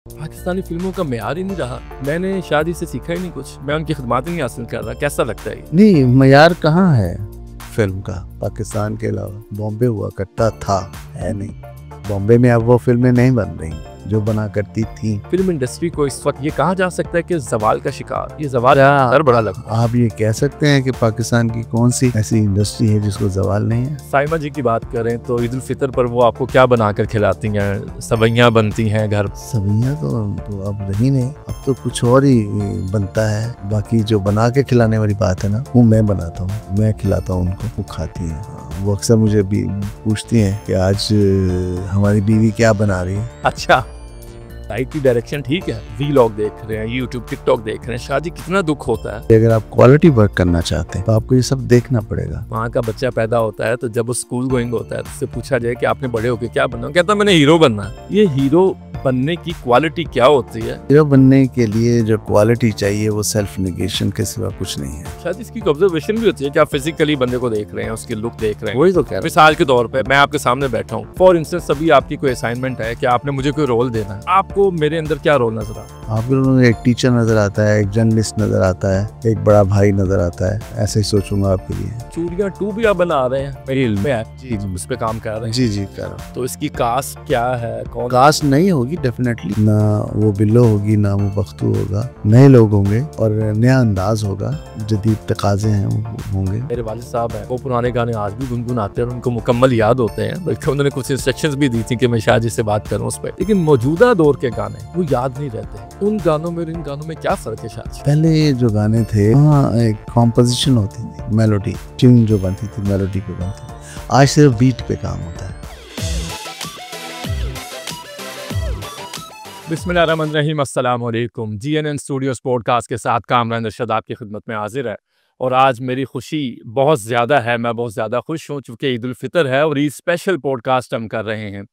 पाकिस्तानी फिल्मों का मेयार ही नहीं रहा। मैंने शादी से सीखा ही नहीं कुछ, मैं उनकी खिदमत ही नहीं हासिल कर रहा। कैसा लगता है? नहीं, मयार कहाँ है फिल्म का पाकिस्तान के अलावा? बॉम्बे हुआ करता था, है नहीं। बॉम्बे में अब वो फिल्में नहीं बन रही जो बना करती थी। फिल्म इंडस्ट्री को इस वक्त ये कहा जा सकता है कि जवाल का शिकार, ये जवाल डर बड़ा लगता है। आप ये कह सकते हैं कि पाकिस्तान की कौन सी ऐसी इंडस्ट्री है जिसको जवाल नहीं है? साइमा जी की बात करें तो ईद उल फितर पर वो आपको क्या बनाकर खिलाती हैं? सवैयां बनती हैं घर? सवैयां तो अब रही नहीं, अब तो कुछ और ही बनता है। बाकी जो बना के खिलाने वाली बात है ना, वो मैं बनाता हूँ, मैं खिलाता हूँ उनको, वो खाती है। वो अक्सर मुझे भी पूछती हैं कि आज हमारी बीवी क्या बना रही है। अच्छा, लाइट की डायरेक्शन ठीक है, वीलॉग देख रहे हैं, यूट्यूब टिकटॉक देख रहे हैं, शादी कितना दुख होता है। अगर आप क्वालिटी वर्क करना चाहते हैं तो आपको ये सब देखना पड़ेगा। वहाँ का बच्चा पैदा होता है तो जब वो स्कूल गोइंग होता है तो उससे पूछा जाए कि आपने बड़े होके क्या बनना, कहता मैंने हीरो बनना है। ये हीरो बनने की क्वालिटी क्या होती है? हीरो बनने के लिए जो क्वालिटी चाहिए वो सेल्फ निगेशन के सिवा कुछ नहीं है। शायद इसकी ऑब्जर्वेशन भी होती है कि आप फिजिकली बंदे को देख रहे हैं, उसकी लुक देख रहे हैं। वही तो कह रहा हूं। मिसाल के तौर पे मैं आपके सामने बैठा हूँ, फॉर इंस्टेंस अभी आपकी कोई असाइनमेंट है कि आपने मुझे कोई रोल देना है, आपको मेरे अंदर क्या रोल नजर आता है? आपके लोगों एक टीचर नजर आता है, एक जर्नलिस्ट नजर आता है, एक बड़ा भाई नजर आता है। ऐसे ही सोचूंगा आपके लिए। चूड़ियां 2 भी आप बना रहे हैं, मेरी इल्म में है जी उस पे काम कर रहे हैं। जी जी कर रहा हूँ। तो इसकी कास्ट क्या है? कौन कास्ट नहीं होगी डेफिनेटली, ना वो बिल्लो होगी ना वो बख्तू होगा। नए लोग होंगे और नया अंदाज होगा, जदीद तकाजे हैं वो होंगे। मेरे वालिद साहब हैं, वो पुराने गाने आज भी गुनगुनाते हैं और उनको मुकम्मल याद होते हैं, बल्कि उन्होंने कुछ इंस्ट्रक्शंस भी दी थी कि मैं शायद इससे बात करूं उस पर। लेकिन मौजूदा दौर के गाने वो याद नहीं रहते। उन गानों में और इन गानों में क्या फर्क है? शायद पहले जो गाने थे वहाँ एक कॉम्पोजिशन होती थी, मेलोडी ट्यून जो बनती थी मेलोडी पे बनती थी। आज सिर्फ बीट पे काम होता है। बिस्मिल्लाहिर्रहमानिर्रहीम, अस्सलाम वालेकुम। जीएनएन स्टूडियोज पॉडकास्ट के साथ कामरान अरशद आपकी खिदमत में हाजिर है। और आज मेरी खुशी बहुत ज़्यादा है, मैं बहुत ज़्यादा खुश हूँ चूँकि ईद उल फितर है और ईद स्पेशल पॉडकास्ट हम कर रहे हैं।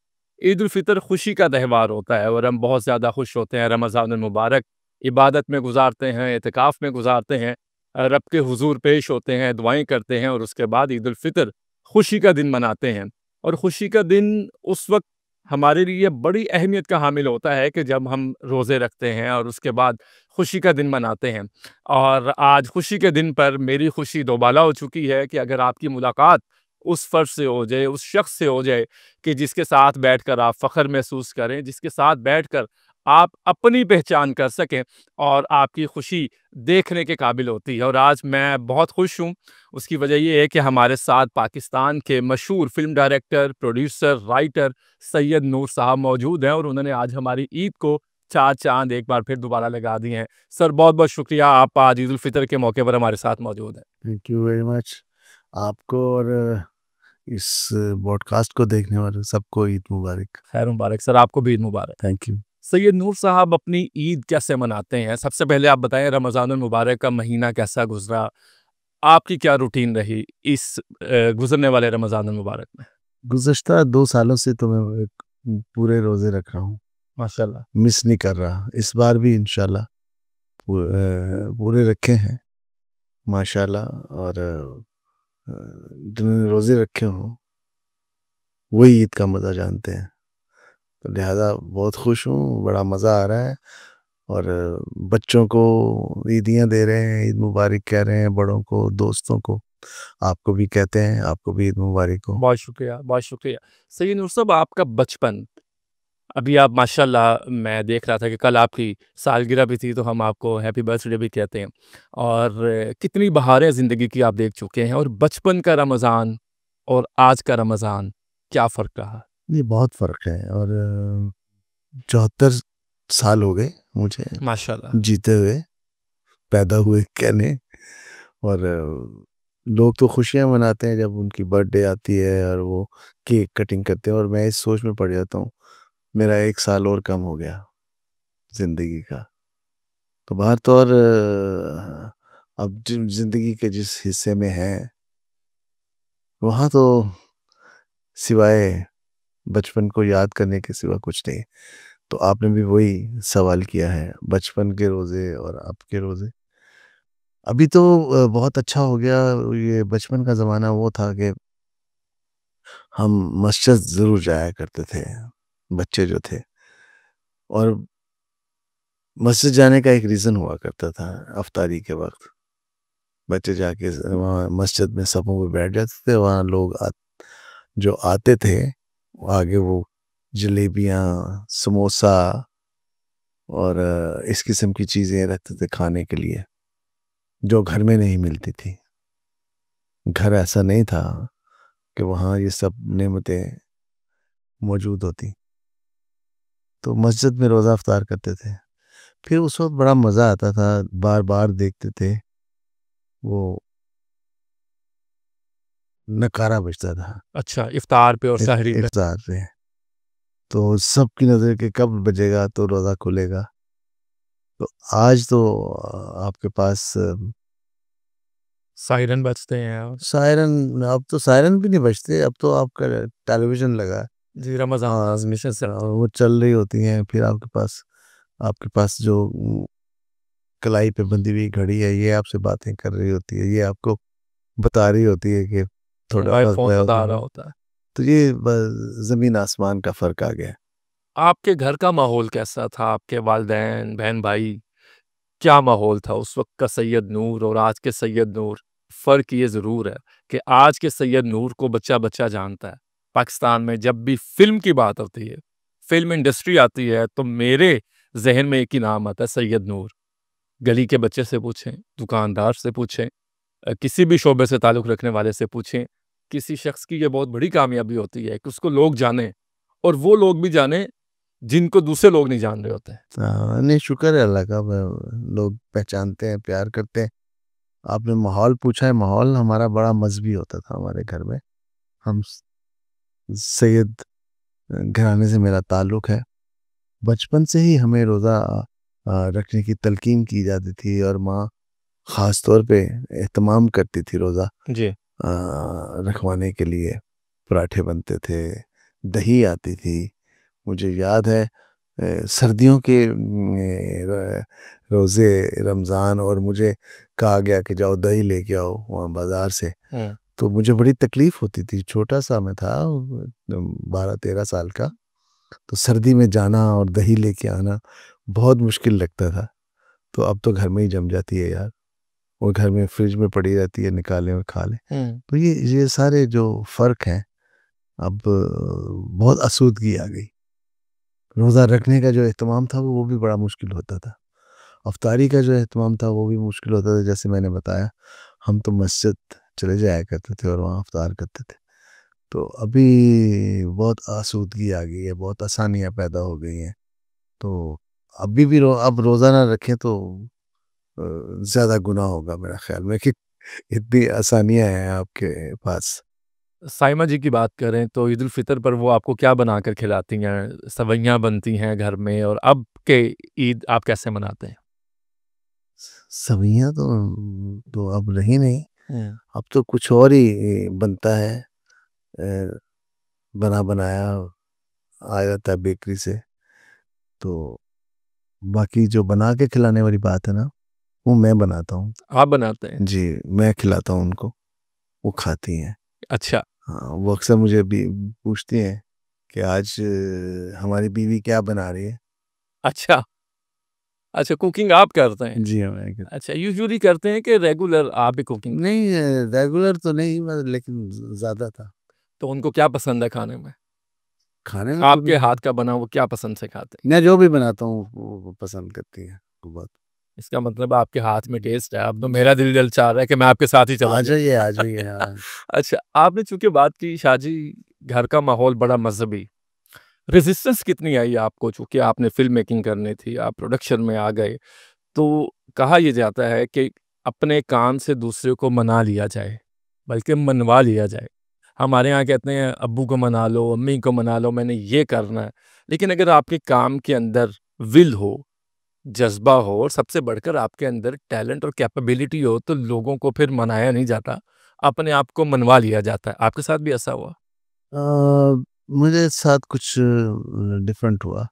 ईद उल फितर खुशी का त्यौहार होता है और हम बहुत ज़्यादा खुश होते हैं। रमज़ान अल मुबारक इबादत में गुजारते हैं, एतिकाफ़ में गुजारते हैं, रब के हुज़ूर पेश होते हैं, दुआएँ करते हैं और उसके बाद ईद उल फितर खुशी का दिन मनाते हैं। और खुशी का दिन उस वक्त हमारे लिए बड़ी अहमियत का हामिल होता है कि जब हम रोज़े रखते हैं और उसके बाद खुशी का दिन मनाते हैं। और आज खुशी के दिन पर मेरी खुशी दोबाला हो चुकी है कि अगर आपकी मुलाकात उस फ़र्द से हो जाए, उस शख्स से हो जाए कि जिसके साथ बैठकर आप फ़ख्र महसूस करें, जिसके साथ बैठकर आप अपनी पहचान कर सकें और आपकी खुशी देखने के काबिल होती है। और आज मैं बहुत खुश हूँ। उसकी वजह ये है कि हमारे साथ पाकिस्तान के मशहूर film director, producer, writer Syed Noor sahab मौजूद हैं और उन्होंने आज हमारी ईद को 4 चाँद एक बार फिर दोबारा लगा दिए हैं। सर बहुत-बहुत शुक्रिया, आप आज ईद उल फितर के मौके पर हमारे साथ मौजूद हैं। थैंक यू वेरी मच आपको और इस पॉडकास्ट को देखने वाले सबको ईद मुबारक। खैर मुबारक सर, आपको भी ईद मुबारक। Thank you. सैयद नूर साहब अपनी ईद कैसे मनाते हैं? सबसे पहले आप बताएँ रमज़ानुल मुबारक का महीना कैसा गुज़रा? आपकी क्या रूटीन रही इस गुज़रने वाले रमज़ानुल मुबारक में? गुज़श्ता 2 सालों से तो मैं पूरे रोज़े रख रहा हूँ, माशाल्लाह। मिस नहीं कर रहा। इस बार भी इंशाल्लाह पूरे रखे हैं माशाल्लाह। और जिन्होंने रोज़े रखे हों वही ईद का मज़ा जानते हैं। तो लिहाजा बहुत खुश हूँ, बड़ा मज़ा आ रहा है। और बच्चों को ईदियाँ दे रहे हैं, ईद मुबारक कह रहे हैं, बड़ों को, दोस्तों को। आपको भी कहते हैं, आपको भी ईद मुबारक हो। बहुत शुक्रिया, बहुत शुक्रिया। सैयद नूर साहब आपका बचपन, अभी आप माशाल्लाह मैं देख रहा था कि कल आपकी सालगिरह भी थी तो हम आपको हैप्पी बर्थडे भी कहते हैं। और कितनी बहारें ज़िंदगी की आप देख चुके हैं और बचपन का रमज़ान और आज का रमज़ान क्या फ़र्क रहा? ये बहुत फ़र्क है। और 74 साल हो गए मुझे माशाल्लाह। जीते हुए, पैदा हुए कहने। और लोग तो खुशियाँ मनाते हैं जब उनकी बर्थडे आती है और वो केक कटिंग करते हैं, और मैं इस सोच में पड़ जाता हूँ मेरा 1 साल और कम हो गया ज़िंदगी का। तो बाहर तो और अब ज़िंदगी के जिस हिस्से में हैं वहाँ तो सिवाय बचपन को याद करने के सिवा कुछ नहीं। तो आपने भी वही सवाल किया है, बचपन के रोज़े और अब के रोज़े। अभी तो बहुत अच्छा हो गया। ये बचपन का ज़माना वो था कि हम मस्जिद ज़रूर जाया करते थे, बच्चे जो थे। और मस्जिद जाने का एक रीज़न हुआ करता था अफ्तारी के वक्त। बच्चे जाके वहाँ मस्जिद में सफ़ों में बैठ जाते थे, वहाँ लोग जो आते थे आगे वो जलेबियाँ, समोसा और इस किस्म की चीज़ें रखते थे खाने के लिए, जो घर में नहीं मिलती थी। घर ऐसा नहीं था कि वहाँ ये सब नेमतें मौजूद होती। तो मस्जिद में रोज़ा इफ्तार करते थे। फिर उस वक़्त बड़ा मज़ा आता था, बार-बार देखते थे, वो नगारा बजता था अच्छा, इफ्तार पे और सहरी पे। इफ्तार पे। तो सबकी नज़र कि कब बजेगा तो रोज़ा खुलेगा। तो आज तो आपके पास सायरन बजते हैं और सायरन, अब तो सायरन भी नहीं बजते, अब तो आपका टेलीविज़न लगा है। जी, रमज़ान हाँ, ट्रांसमिशन से। वो चल रही होती हैं, फिर आपके पास जो कलाई पे बंधी हुई घड़ी है, ये आपसे बातें कर रही होती है, ये आपको बता रही होती है कि थोड़ा मोबाइल वक़्त फ़ोन है। बता रहा होता है। तो ये ज़मीन आसमान का फ़र्क आ गया है। आपके घर का माहौल कैसा था? आपके वालिदैन, बहन-भाई, क्या माहौल था उस वक़्त का सैयद नूर और आज के सैयद नूर? फ़र्क ये ज़रूर है कि आज के सैयद नूर को बच्चा-बच्चा जानता है। पाकिस्तान में जब भी फ़िल्म की बात होती है, फ़िल्म इंडस्ट्री आती है, तो मेरे ज़हन में एक ही नाम आता है, सैयद नूर। गली के बच्चे से पूछें, दुकानदार से पूछें, किसी भी शोबे से ताल्लुक़ रखने वाले से पूछें, किसी शख़्स की ये बहुत बड़ी कामयाबी होती है कि उसको लोग जानें और वो लोग भी जानें जिनको दूसरे लोग नहीं जान रहे होते हैं। नहीं, शुक्र है अल्लाह का, लोग पहचानते हैं, प्यार करते हैं। आपने माहौल पूछा है, माहौल हमारा बड़ा मज़हबी होता था हमारे घर में। हम सैयद घराने से मेरा ताल्लुक़ है। बचपन से ही हमें रोज़ा रखने की तलकीन की जाती थी और माँ ख़ास तौर पे एहतमाम करती थी रोज़ा जी। रखवाने के लिए। पराठे बनते थे, दही आती थी। मुझे याद है सर्दियों के रोज़े रमज़ान, और मुझे कहा गया कि जाओ दही लेके आओ वहाँ बाज़ार से। हुँ। तो मुझे बड़ी तकलीफ़ होती थी, छोटा-सा मैं था 12-13 साल का। तो सर्दी में जाना और दही लेके आना बहुत मुश्किल लगता था। तो अब तो घर में ही जम जाती है यार, और घर में फ्रिज में पड़ी रहती है, निकालें और खा लें। हुँ। तो ये सारे जो फ़र्क हैं, अब बहुत आसूदगी आ गई। रोज़ा रखने का जो एहतमाम था वो भी बड़ा मुश्किल होता था। अफ्तारी का जो एहतमाम था वो भी मुश्किल होता था। जैसे मैंने बताया, हम तो मस्जिद चले जाया करते थे और वहाँ अफ्तार करते थे। तो अभी बहुत आसूदगी आ गई है, बहुत आसानियाँ पैदा हो गई हैं। तो अभी भी अब रोज़ा ना रखें तो ज़्यादा गुनाह होगा मेरा ख़्याल में, कि इतनी आसानियाँ हैं आपके पास। साइमा जी की बात करें तो ईद उल फ़ितर पर वो आपको क्या बनाकर खिलाती हैं? सेवइयाँ बनती हैं घर में और अब के ईद आप कैसे मनाते हैं? सवैयाँ तो अब रही नहीं, हुँ। अब तो कुछ और ही बनता है। बना बनाया आ जाता है बेकरी से। तो बाकी जो बना के खिलाने वाली बात है ना, वो मैं बनाता हूँ। आप बनाते हैं? जी, मैं खिलाता हूँ उनको, वो खाती हैं। अच्छा, हाँ, वो अक्सर मुझे भी पूछती हैं कि आज हमारी बीवी क्या बना रही है? अच्छा, अच्छा कुकिंग आप करते हैं? जी हाँ, मैं कहता अच्छा, यूजुअली करते हैं कि रेगुलर आप भी कुकिंग? नहीं, रेगुलर तो नहीं, लेकिन ज़्यादा था। तो उनको क्या पसंद है खाने में? खाने में जो भी आपके हाथ का बना वो क्या पसंद से खाते हैं? मैं जो भी बनाता हूँ वो पसंद करती हैं वो बहुत। इसका मतलब आपके हाथ में टेस्ट है। अब तो मेरा दिल चाह रहा है कि मैं आपके साथ ही चला आ जाइए, जाऊँ। आ जाइए, हाँ। अच्छा, आपने चूँकि बात की शाजी घर का माहौल बड़ा मज़हबी। रेज़िस्टेंस कितनी आई आपको चूँकि आपने फ़िल्म मेकिंग करनी थी, आप प्रोडक्शन में आ गए। तो कहा ये जाता है कि अपने कान से दूसरे को मना लिया जाए, बल्कि मनवा लिया जाए। हमारे यहाँ कहते हैं अब्बू को मना लो, अम्मी को मना लो, मैंने ये करना है। लेकिन अगर आपके काम के अंदर विल हो, जज़्बा हो और सबसे बढ़कर आपके अंदर टैलेंट और कैपेबिलिटी हो, तो लोगों को फिर मनाया नहीं जाता, अपने आप को मनवा लिया जाता है। आपके साथ भी ऐसा हुआ? मेरे साथ कुछ डिफरेंट हुआ।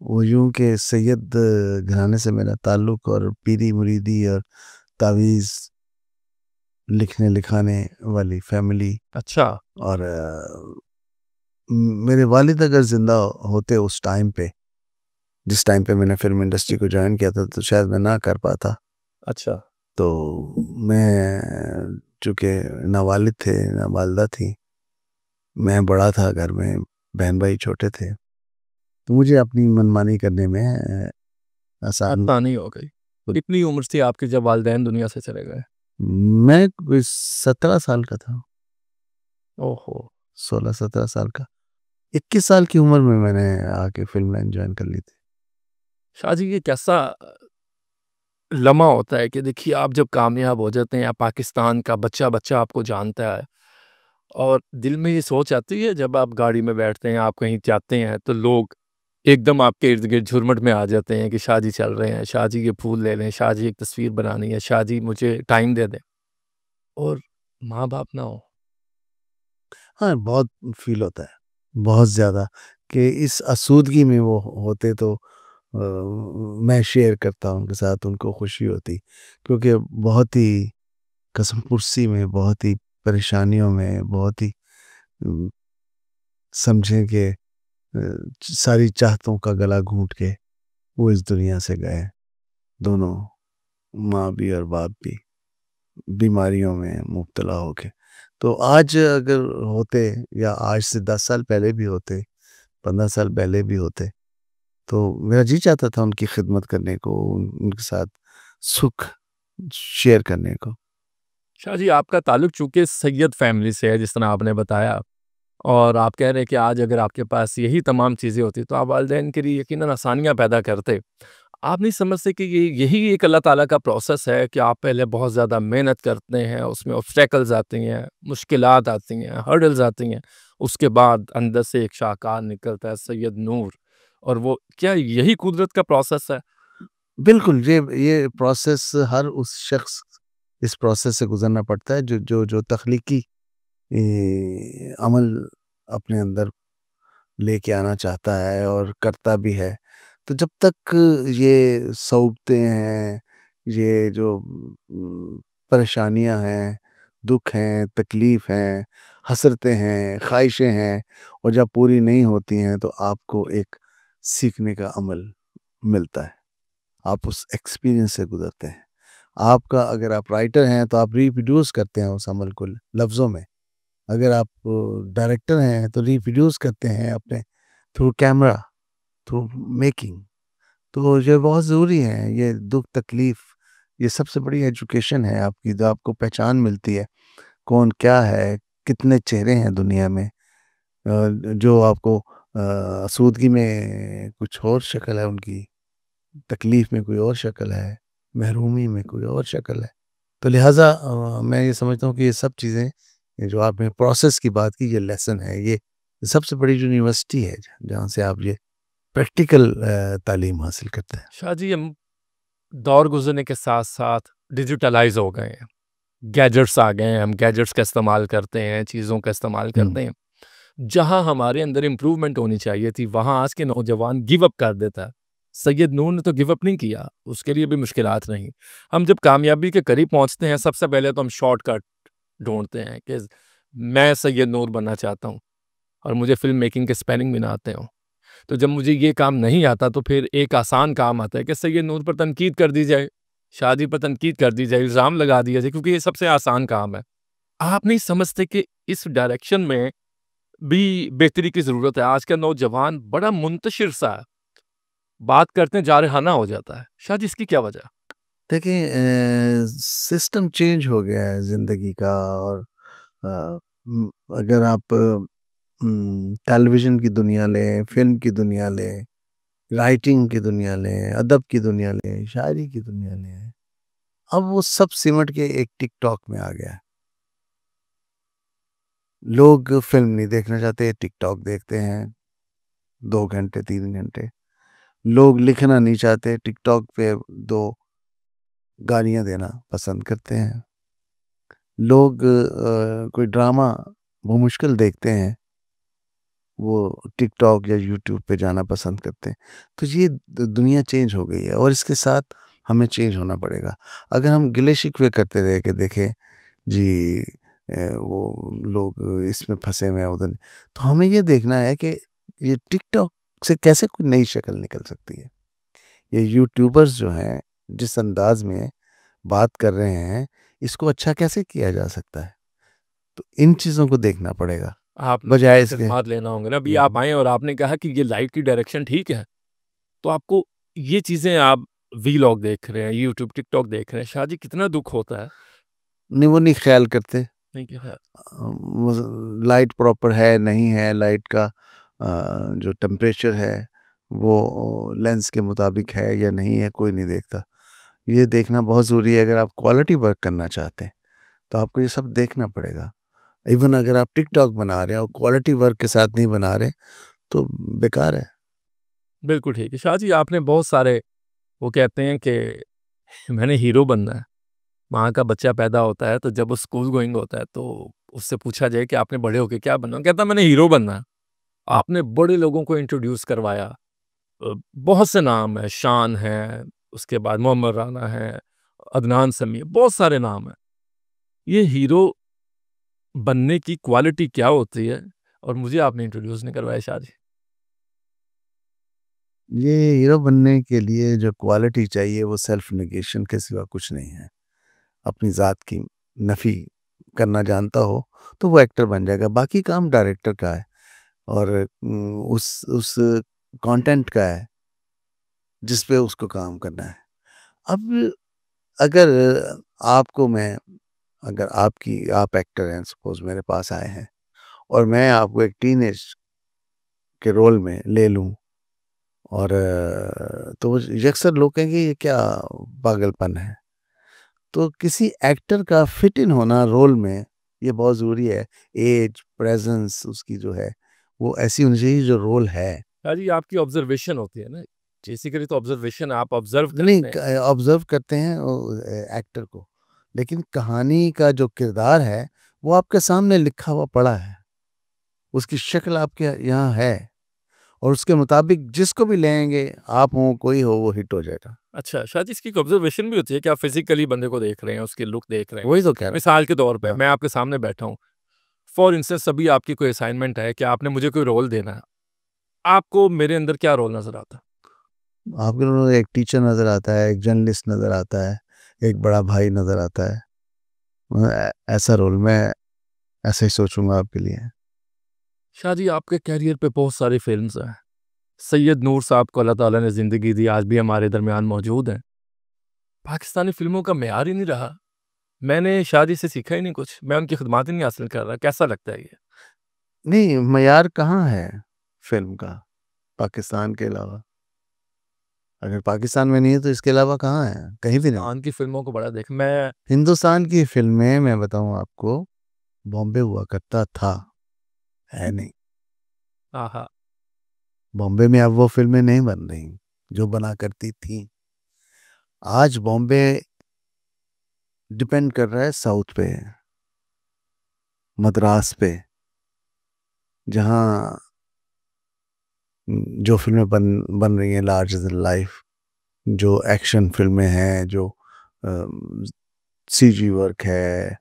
वो यूँ कि सैयद घराने से मेरा ताल्लुक़, और पीरी-मुरीदी और तावीज़ लिखने लिखाने वाली फ़ैमिली। अच्छा। और मेरे वालिद अगर ज़िंदा होते उस टाइम पे, जिस टाइम पे मैंने फ़िल्म इंडस्ट्री को जॉइन किया था तो शायद मैं ना कर पाता। अच्छा। तो मैं चूँकि ना वालिद थे, ना वालिदा थी, मैं बड़ा था घर में, बहन-भाई छोटे थे, तो मुझे अपनी मनमानी करने में आसान। आसानी हो गई। कितनी उम्र थी आपकी जब वालिदैन दुनिया से चले गए? मैं कोई 17 साल का था, ओहो! 16-17 साल का। 21 साल की उम्र में मैंने आके फ़िल्म लाइन जॉइन कर ली थी। शाहजी ये कैसा लम्हा होता है कि देखिए आप जब कामयाब हो जाते हैं या पाकिस्तान का बच्चा-बच्चा आपको जानता है और दिल में ये सोच आती है जब आप गाड़ी में बैठते हैं, आप कहीं जाते हैं तो लोग एकदम आपके इर्द-गिर्द झुरमुट में आ जाते हैं कि शाहजी चल रहे हैं, शाहजी ये फूल ले लें, शाहजी एक तस्वीर बनानी है, शाहजी मुझे टाइम दे दें और माँ-बाप ना हो। हाँ, बहुत फ़ील होता है, बहुत ज़्यादा, कि इस आसूदगी में वो होते तो मैं शेयर करता उनके साथ, उनको खुशी होती। क्योंकि बहुत ही कसमपुर्सी में, बहुत ही परेशानियों में, बहुत ही उम, समझें कि सारी चाहतों का गला घूंट के वो इस दुनिया से गए। दोनों, माँ भी और बाप भी, बीमारियों में मुब्तला होके। तो आज अगर होते, या आज से 10 साल पहले भी होते, 15 साल पहले भी होते, तो मेरा जी चाहता था उनकी खिदमत करने को, उनके साथ सुख शेयर करने को। शाहजी आपका ताल्लुक चूँकि सैयद फैमिली से है जिस तरह आपने बताया और आप कह रहे हैं कि आज अगर आपके पास यही तमाम चीज़ें होती तो आप वालिदैन के लिए यकीनन आसानियाँ पैदा करते। आप नहीं समझते कि ये यही एक अल्लाह ताला का प्रोसेस है कि आप पहले बहुत ज़्यादा मेहनत करते हैं, उसमें ऑब्स्टेकल्स आती हैं, मुश्किलात आती हैं, हर्डल्स आती हैं, उसके बाद अंदर से एक शाहकार निकलता है सैयद नूर और वो क्या यही कुदरत का प्रोसेस है? बिल्कुल, ये प्रोसेस हर उस शख्स, इस प्रोसेस से गुज़रना पड़ता है जो तख्लीकी अमल अपने अंदर लेके आना चाहता है और करता भी है। तो जब तक ये सोबतें हैं, ये जो परेशानियाँ हैं, दुःख हैं, तकलीफ़ हैं, हसरतें हैं, ख़्वाहिशें हैं, और जब पूरी नहीं होती हैं तो आपको एक सीखने का अमल मिलता है। आप उस एक्सपीरियंस से गुज़रते हैं। आपका, अगर आप राइटर हैं तो आप रिप्रोड्यूस करते हैं उस अमल को लफ्ज़ों में। अगर आप डायरेक्टर हैं तो रिप्रोड्यूस करते हैं अपने थ्रू कैमरा, थ्रू मेकिंग। तो ये बहुत ज़रूरी है, ये दुःख तकलीफ़, ये सबसे बड़ी एजुकेशन है आपकी, जो आपको पहचान मिलती है, कौन क्या है, कितने चेहरे हैं दुनिया में। जो आपको आसूदगी में कुछ और शक्ल है उनकी, तकलीफ़ में कोई और शक्ल है, महरूमी में कोई और शक्ल है। तो लिहाज़ा मैं ये समझता हूँ कि ये सब चीज़ें, ये जो आपने प्रोसेस की बात की, ये लेसन है, ये सबसे बड़ी यूनिवर्सिटी है जहाँ से आप ये प्रैक्टिकल तालीम हासिल करते हैं। शाहजी हम दौर गुज़रने के साथ-साथ डिजिटलाइज़ हो गए हैं। गैजेट्स आ गए हैं, हम गैजेट्स का इस्तेमाल करते हैं, चीज़ों का इस्तेमाल हुँ। करते हैं। जहाँ हमारे अंदर इम्प्रूवमेंट होनी चाहिए थी, वहाँ आज के नौजवान गिव अप कर देता है। सैयद नूर ने तो गिव अप नहीं किया, उसके लिए भी मुश्किलात रहीं। हम जब कामयाबी के करीब पहुँचते हैं, सबसे पहले तो हम शॉर्टकट ढूँढते हैं कि मैं सैयद नूर बनना चाहता हूँ और मुझे फ़िल्म मेकिंग के स्पेलिंग भी ना आते हों। तो जब मुझे ये काम नहीं आता, तो फिर एक आसान काम आता है कि सैयद नूर पर तनकीद कर दी जाए, शादी पर तनकीद कर दी जाए, इल्ज़ाम लगा दिया जाए क्योंकि ये सबसे आसान काम है। आप नहीं समझते कि इस डायरेक्शन में भी बेहतरी की ज़रूरत है? आज का नौजवान बड़ा मुंतशिर सा है, बात करते हैं जारहाना हो जाता है। शायद इसकी क्या वजह है? देखिए, सिस्टम चेंज हो गया है ज़िंदगी का, और अगर आप टेलीविज़न की दुनिया लें, फ़िल्म की दुनिया लें, राइटिंग की दुनिया लें, अदब की दुनिया लें, शायरी की दुनिया लें, अब वो सब सिमट के एक टिकटॉक में आ गया है। लोग फ़िल्म नहीं देखना चाहते, टिकटॉक देखते हैं 2 घंटे, 3 घंटे। लोग लिखना नहीं चाहते, टिकटॉक पे 2 गालियाँ देना पसंद करते हैं। लोग कोई ड्रामा मुश्किल देखते हैं, वो टिकटॉक या यूट्यूब पे जाना पसंद करते हैं। तो ये दुनिया चेंज हो गई है, और इसके साथ हमें चेंज होना पड़ेगा। अगर हम गिले-शिकवे करते रहे कि देखें जी, वो लोग इसमें फँसे हुए हैं उधर, तो हमें ये देखना है कि ये टिकटॉक से कैसे कोई नई शक्ल निकल सकती है। ये यूट्यूबर्स जो हैं जिस अंदाज में बात कर रहे हैं, इसको अच्छा कैसे किया जा सकता है? तो इन चीज़ों को देखना पड़ेगा आपने बजाय उनके इसके। खिदमात लेना होंगे ना। अभी आप हम्म। आए और आपने कहा कि ये लाइफ की डायरेक्शन ठीक है, तो आपको ये चीज़ें आप वीलॉग देख रहे हैं, यूट्यूब, टिकटॉक देख रहे हैं, शाहजी कितना दुःख होता है। नहीं, वो नहीं ख्याल करते। नहीं कि है। लाइट प्रॉपर है नहीं है, लाइट का जो टेम्परेचर है वो लेंस के मुताबिक है या नहीं है, कोई नहीं देखता। ये देखना बहुत ज़रूरी है। अगर आप क्वालिटी वर्क करना चाहते हैं तो आपको ये सब देखना पड़ेगा। इवन अगर आप टिकटॉक बना रहे हैं और क्वालिटी वर्क के साथ नहीं बना रहे तो बेकार है। बिल्कुल ठीक है। शाहजी आपने बहुत सारे, वो कहते हैं कि मैंने हीरो बनना है। वहाँ का बच्चा पैदा होता है तो जब वो स्कूल गोइंग होता है तो उससे पूछा जाए कि आपने बड़े होके क्या बनना है? कहता है मैंने हीरो बनना है। आपने बड़े लोगों को इंट्रोड्यूस करवाया। बहुत से नाम है, शान है, उसके बाद मोहम्मद राना है, अदनान समी है, बहुत सारे नाम हैं। ये हीरो बनने की क्वालिटी क्या होती है? और मुझे आपने इंट्रोड्यूस नहीं करवाया शाहजी। ये हीरो बनने के लिए जो क्वालिटी चाहिए वो सेल्फ नेगेशन के सिवा कुछ नहीं है। अपनी ज़ात की नफ़ी करना जानता हो तो वो एक्टर बन जाएगा। बाकी काम डायरेक्टर का है और उस कंटेंट का है जिस पे उसको काम करना है। अब अगर आपको मैं अगर आप एक्टर हैं, सपोज़ मेरे पास आए हैं और मैं आपको एक टीनेज के रोल में ले लूँ और तो अक्सर लोग कहेंगे ये क्या पागलपन है। तो किसी एक्टर का फिट इन होना रोल में ये बहुत ज़रूरी है। एज, प्रेज़ेंस उसकी जो है वो ऐसी होनी चाहिए जो रोल है। शाहजी आपकी ऑब्जर्वेशन होती है ना, बेसिकली तो ऑब्जर्वेशन आप ऑब्जर्व नहीं, करते हैं। ऑब्ज़र्व करते हैं एक्टर को, लेकिन कहानी का जो किरदार है वो आपके सामने लिखा हुआ पड़ा है। उसकी शक्ल आपके यहाँ है और उसके मुताबिक जिसको भी लेंगे, आप हों, कोई हो, वो हिट हो जाएगा। अच्छा, शायद इसकी एक ऑब्जर्वेशन भी होती है कि आप फिज़िकली बंदे को देख रहे हैं, उसकी लुक देख रहे हैं। वही तो कह रहा मिसाल के तौर पे हूँ। हाँ। मैं आपके सामने बैठा हूँ, फॉर इंस्टेंस अभी आपकी कोई असाइनमेंट है कि आपने मुझे कोई रोल देना है, आपको मेरे अंदर क्या रोल नज़र आता है? आपके लोगों एक टीचर नज़र आता है, एक जर्नलिस्ट नज़र आता है, एक बड़ा भाई नज़र आता है। ऐसा रोल मैं ऐसे ही सोचूँगा आपके लिए। शाह जी आपके करियर पे बहुत सारी फ़िल्म्स हैं। सैयद नूर साहब को अल्लाह ताला ने ज़िंदगी दी, आज भी हमारे दरमियान मौजूद हैं। पाकिस्तानी फ़िल्मों का मेयार ही नहीं रहा। मैंने शाह जी से सीखा ही नहीं कुछ, मैं उनकी खिदमत ही नहीं हासिल कर रहा, कैसा लगता है ये? नहीं, मयार कहाँ है फ़िल्म का, पाकिस्तान के अलावा? अगर पाकिस्तान में नहीं है तो इसके अलावा कहाँ है? कहीं भी नहीं। हिंदुस्तान की फ़िल्मों को बड़ा देख मैं हिंदुस्तान की फ़िल्में मैं बताऊँ आपको, बॉम्बे हुआ करता था, है नहीं। आहा! बॉम्बे में अब वो फ़िल्में नहीं बन रही, जो बना करती थीं। आज बॉम्बे डिपेंड कर रहा है साउथ पे, मद्रास पे, जहाँ जो फ़िल्में बन रही हैं लार्जर दैन लाइफ़, जो एक्शन फ़िल्में हैं, जो सीजी वर्क है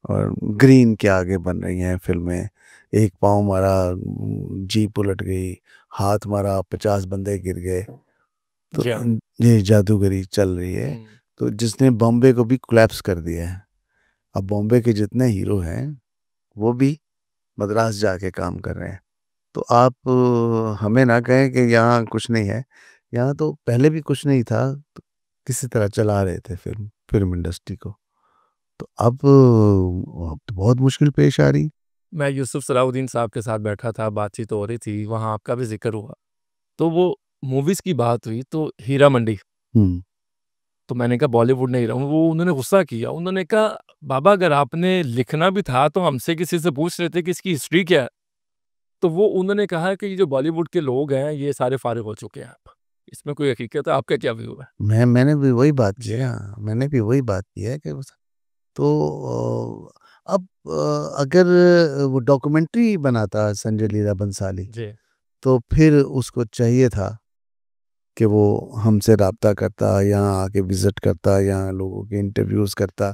और ग्रीन के आगे बन रही हैं फ़िल्में। एक पाँव मारा, जीप उलट गई, हाथ मारा, 50 बंदे गिर गए। तो जी हाँ। ये जादूगरी चल रही है, हुँ। तो जिसने बॉम्बे को भी कोलैप्स कर दिया है। अब बॉम्बे के जितने हीरो हैं, वो भी मद्रास जाके काम कर रहे हैं। तो आप हमें ना कहें कि यहाँ कुछ नहीं है, यहाँ तो पहले भी कुछ नहीं था, तो किसी तरह चला रहे थे फ़िल्म इंडस्ट्री को। तो अब तो बहुत मुश्किल पेश आ रही। मैं यूसुफ सलाहुद्दीन साहब के साथ बैठा था, बातचीत हो रही थी, वहाँ आपका भी ज़िक्र हुआ। तो वो मूवीज़ की बात हुई तो हीरा मंडी, हुँ। तो मैंने कहा बॉलीवुड नहीं रहा हूँ, वो उन्होंने गुस्सा किया। उन्होंने कहा, "बाबा अगर आपने लिखना भी था तो हमसे किसी से पूछ लेते कि इसकी हिस्ट्री क्या है?" तो वो उन्होंने कहा कि ये जो बॉलीवुड के लोग हैं, ये सारे फ़ारिग हो चुके हैं अब। इसमें कोई हकीकत है, आपका क्या व्यू है? मैंने भी वही बात की जी। ना, मैंने भी वही बात की है कि तो अब अगर वो डॉक्यूमेंट्री बनाता संजय लीला भंसाली, जी। तो फिर उसको चाहिए था कि वो हमसे राब्ता करता, यहाँ आके विज़िट करता, यहाँ लोगों के इंटरव्यूज़ करता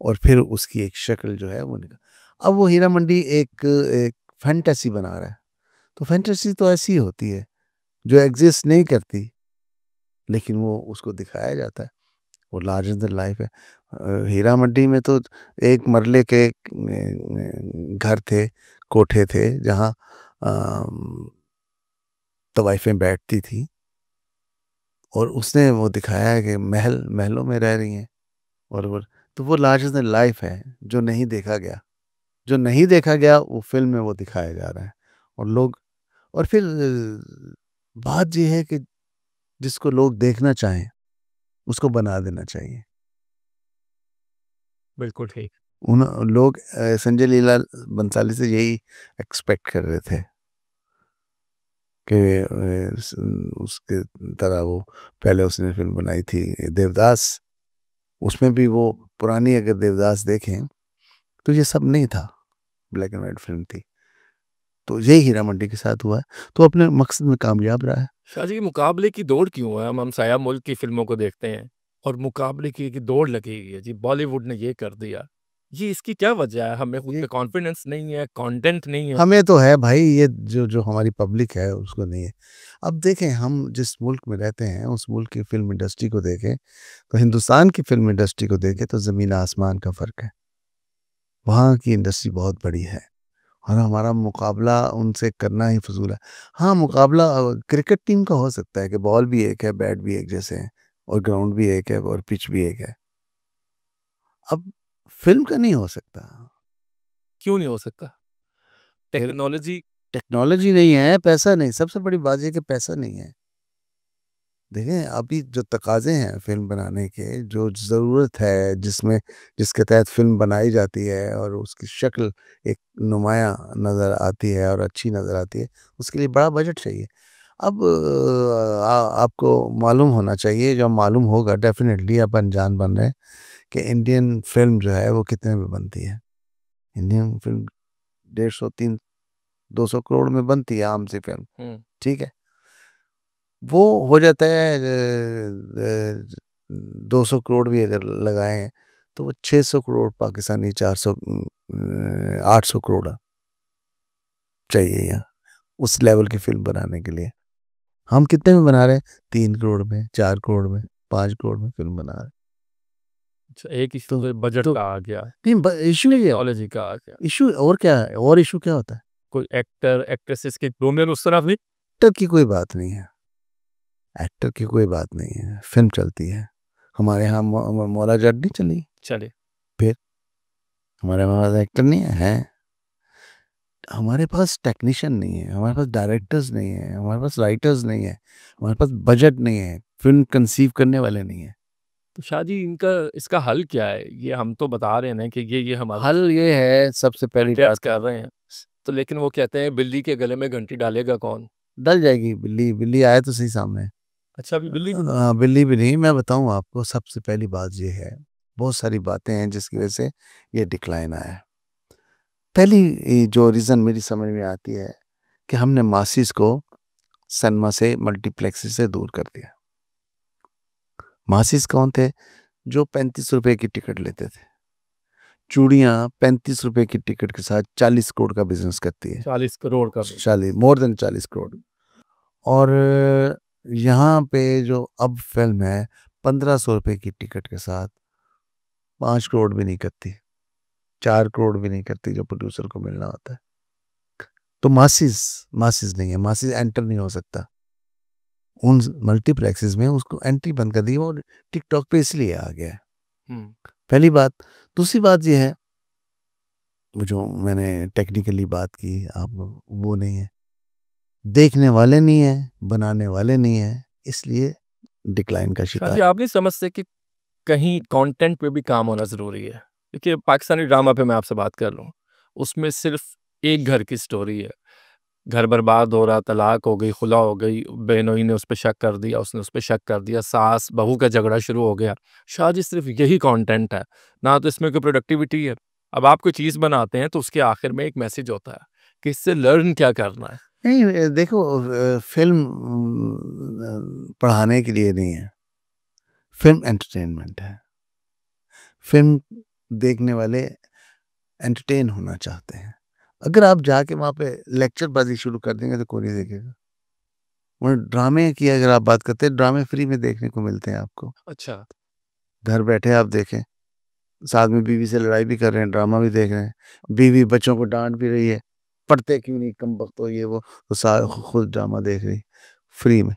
और फिर उसकी एक शक्ल जो है वो निकल। अब वो हीरा मंडी एक एक फैंटेसी बना रहा है। तो फैंटेसी तो ऐसी ही होती है, जो एग्ज़िस्ट नहीं करती, लेकिन वो उसको दिखाया जाता है, वो लार्जर देन लाइफ है। हीरा मंडी में तो एक मरले के घर थे, कोठे थे, जहाँ तवाइफें बैठती थी, और उसने वो दिखाया है कि महलों में रह रही हैं, और तो वो लार्जर देन लाइफ है, जो नहीं देखा गया, जो नहीं देखा गया वो फिल्म में वो दिखाया जा रहा है। और लोग, और फिर बात ये है कि जिसको लोग देखना चाहें उसको बना देना चाहिए। बिल्कुल ठीक। उन लोग संजय लीला बंसाली से यही एक्सपेक्ट कर रहे थे कि उसके तरह वो, पहले उसने फिल्म बनाई थी देवदास, उसमें भी वो पुरानी अगर देवदास देखें तो ये सब नहीं था, ब्लैक एंड वाइट फिल्म थी। तो यही हीरा मंडी के साथ हुआ है, तो अपने मकसद में कामयाब रहा है। शाहजी, मुकाबले की दौड़ क्यों है? हम साया मुल्क की फिल्मों को देखते हैं और मुकाबले की दौड़ लगी हुई है जी, बॉलीवुड ने ये कर दिया। ये इसकी क्या वजह है? हमें खुद ये पे कॉन्फिडेंस नहीं है, कंटेंट नहीं है। हमें तो है भाई, ये जो जो हमारी पब्लिक है उसको नहीं है। अब देखें, हम जिस मुल्क में रहते हैं उस मुल्क की फिल्म इंडस्ट्री को देखें, तो हिंदुस्तान की फिल्म इंडस्ट्री को देखें तो ज़मीन आसमान का फ़र्क है। वहाँ की इंडस्ट्री बहुत बड़ी है, और हमारा मुकाबला उनसे करना ही फजूल है। हाँ, मुकाबला क्रिकेट टीम का हो सकता है कि बॉल भी एक है, बैट भी एक जैसे हैं, और ग्राउंड भी एक है, और पिच भी एक है। अब फिल्म का नहीं हो सकता। क्यों नहीं हो सकता? टेक्नोलॉजी। टेक्नोलॉजी नहीं है, पैसा नहीं, सबसे बड़ी बात ये कि पैसा नहीं है। देखें, अभी जो तकाज़े हैं फ़िल्म बनाने के, जो ज़रूरत है, जिसके तहत फ़िल्म बनाई जाती है और उसकी शक्ल एक नुमायाँ नज़र आती है और अच्छी नज़र आती है, उसके लिए बड़ा बजट चाहिए। अब आपको मालूम होना चाहिए, जब मालूम होगा डेफ़िनेटली आप अनजान बन रहे हैं, कि इंडियन फ़िल्म जो है वो कितने में बनती है। इंडियन फ़िल्म 150, 3, 200 करोड़ में बनती है आम सी फ़िल्म, हुँ। ठीक है? वो हो जाता है 200 करोड़ भी अगर लगाएँ, तो वो 600 करोड़ पाकिस्तानी, 800 करोड़ चाहिए यहाँ, उस लेवल की फ़िल्म बनाने के लिए। हम कितने में बना रहे हैं? 3 करोड़ में, 4 करोड़ में, 5 करोड़ में फ़िल्म बना रहे हैं। अच्छा, एक इश्यू तो तो बजट तो का आ गया, नहीं, ब इश्यू ये है, टेक्नोलॉजी का आ गया। इश्यू और क्या है? और इश्यू क्या होता है? कोई एक्टर, एक्ट्रेसेस की वुमेन उस तरह भी एक्टर की कोई बात नहीं है, एक्टर की कोई बात नहीं है, फ़िल्म चलती है। हमारे यहाँ मौला जट नहीं चली, चले। फिर हमारे पास एक्टर नहीं है, हैं? हमारे पास टेक्नीशियन नहीं है, हमारे पास डायरेक्टर्स नहीं है, हमारे पास राइटर्स नहीं है, हमारे पास बजट नहीं है, फ़िल्म कंसीव करने वाले नहीं है। तो शाहजी, इनका इसका हल क्या है? ये हम तो बता रहे हैं ना कि ये हमारा हल ये है, सबसे पहली प्रयास बात, कर रहे हैं। तो लेकिन वो कहते हैं बिल्ली के गले में घंटी डालेगा कौन? डल जाएगी बिल्ली, बिल्ली आए तो सही सामने। अच्छा, अभी बिल्ली बिल्ली भी नहीं, मैं बताऊँ आपको, सबसे पहली बात ये है, बहुत सारी बातें हैं जिसकी वजह से ये डिक्लाइन आया है। पहली जो रीज़न मेरी समझ में आती है कि हमने मासिस को सिनेमा से, मल्टीप्लेक्स से दूर कर दिया। मासिस कौन थे? जो 35 रुपए की टिकट लेते थे। चूड़ियाँ 35 रुपए की टिकट के साथ 40 करोड़ का बिज़नेस करती है। 40 करोड़ का बिल। 40, more than 40 crore. और यहाँ पे जो अब फ़िल्म है, 1500 रुपए की टिकट के साथ 5 करोड़ भी नहीं करती, 4 करोड़ भी नहीं करती, जो प्रोड्यूसर को मिलना होता है। तो मासिस मासिस नहीं है, मासिस एंटर नहीं हो सकता। उन मल्टीप्लेक्सेस में उसको एंट्री बंद कर दी, वो टिकटॉक पे इसलिए आ गया है। हुँ। पहली बात। दूसरी बात ये है, वो जो मैंने टेक्निकली बात की, आप वो नहीं है, देखने वाले नहीं है, बनाने वाले नहीं है, इसलिए डिक्लाइन का शिकार। शाहजी, आप नहीं समझते कि कहीं कंटेंट पे भी काम होना ज़रूरी है? देखिए, पाकिस्तानी ड्रामा पे मैं आपसे बात कर लूँ, उसमें सिर्फ़ एक घर की स्टोरी है। घर बर्बाद हो रहा, तलाक हो गई, खुला हो गई, बहनोई ने उस पे शक कर दिया, उसने उस पे शक कर दिया, सास-बहू का झगड़ा शुरू हो गया। शाहजी, सिर्फ़ यही कंटेंट है, ना तो इसमें कोई प्रोडक्टिविटी है। अब आप कोई चीज़ बनाते हैं तो उसके आखिर में एक मैसेज होता है कि इससे लर्न क्या करना है। नहीं, देखो, फ़िल्म पढ़ाने के लिए नहीं है, फ़िल्म एंटरटेनमेंट है। फ़िल्म देखने वाले एंटरटेन होना चाहते हैं। अगर आप जाके वहाँ पे लेक्चरबाज़ी शुरू कर देंगे तो कोई नहीं देखेगा। और ड्रामे की अगर आप बात करते हैं, ड्रामे फ्री में देखने को मिलते हैं आपको। अच्छा। घर बैठे आप देखें, साथ में बीवी से लड़ाई भी कर रहे हैं, ड्रामा भी देख रहे हैं, बीवी बच्चों को डाँट भी रही है, पढ़ते क्यों नहीं कमबख्त हो ये वो, तो खुद ड्रामा देख रही, फ्री में।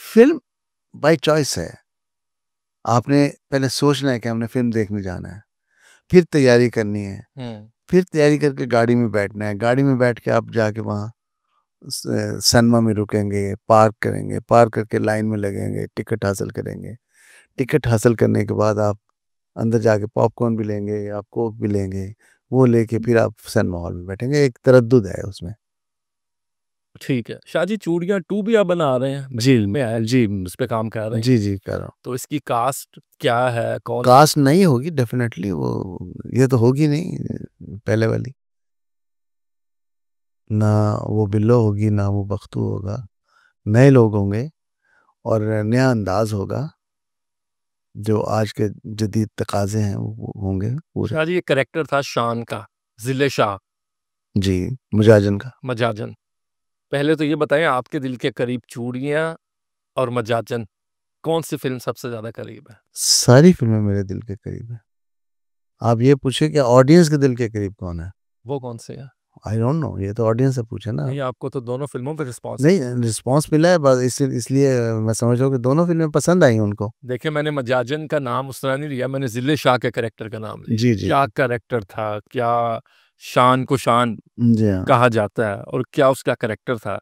फ़िल्म बाय चॉइस है। आपने पहले सोचना है कि हमने फ़िल्म देखने जाना है, फिर तैयारी करनी है, फिर तैयारी करके गाड़ी में बैठना है, गाड़ी में बैठ के आप जाके वहाँ सिनेमा में रुकेंगे, पार्क करेंगे, पार्क करके लाइन में लगेंगे, टिकट हासिल करेंगे। टिकट हासिल करने के बाद आप अंदर जाके पॉपकॉर्न भी लेंगे, आप कोक भी लेंगे, वो लेके फिर आप सिनेमा हॉल में बैठेंगे, एक तरद्दुद है उसमें। ठीक है। शाहजी चूड़ियाँ 2 भी आप बना रहे हैं? जी। में है जी, उस पे काम कर रहे हैं। जी, जी, कर रहा हूँ। तो इसकी कास्ट क्या है? कौन कास्ट नहीं होगी डेफ़िनेटली, वो ये तो होगी नहीं पहले वाली। ना वो बिल्लो होगी, ना वो बख्तू होगा, नए लोग होंगे और नया अंदाज़ होगा, जो आज के जदीद तकाज़े हैं वो होंगे पूरे। शाहजी, ये कैरेक्टर था शान का, ज़िले शाह जी, मुजाजन का। मजाजन। पहले तो ये बताएँ, आपके दिल के करीब चूड़ियाँ और मजाजन, कौन-सी फ़िल्म सबसे ज़्यादा करीब है? सारी फ़िल्में मेरे दिल के करीब हैं। आप ये पूछिए कि ऑडियंस के दिल के करीब कौन है? वो कौन-सी है? आई डोंट नो, ये तो ऑडियंस से पूछे ना नहीं, आप। आपको तो दोनों फ़िल्मों पे रिस्पॉन्स। नहीं, रिस्पॉन्स मिला है बस इसलिए मैं समझ रहा हूँ कि दोनों फ़िल्में पसंद आई उनको। देखिए, मैंने मजाजन का नाम उस तरह नहीं लिया, मैंने ज़िले शाह के कैरेक्टर का नाम लिया। जी, जी। क्या कैरेक्टर था? क्या शान को शान जी हाँ। कहा जाता है और क्या उसका कैरेक्टर था?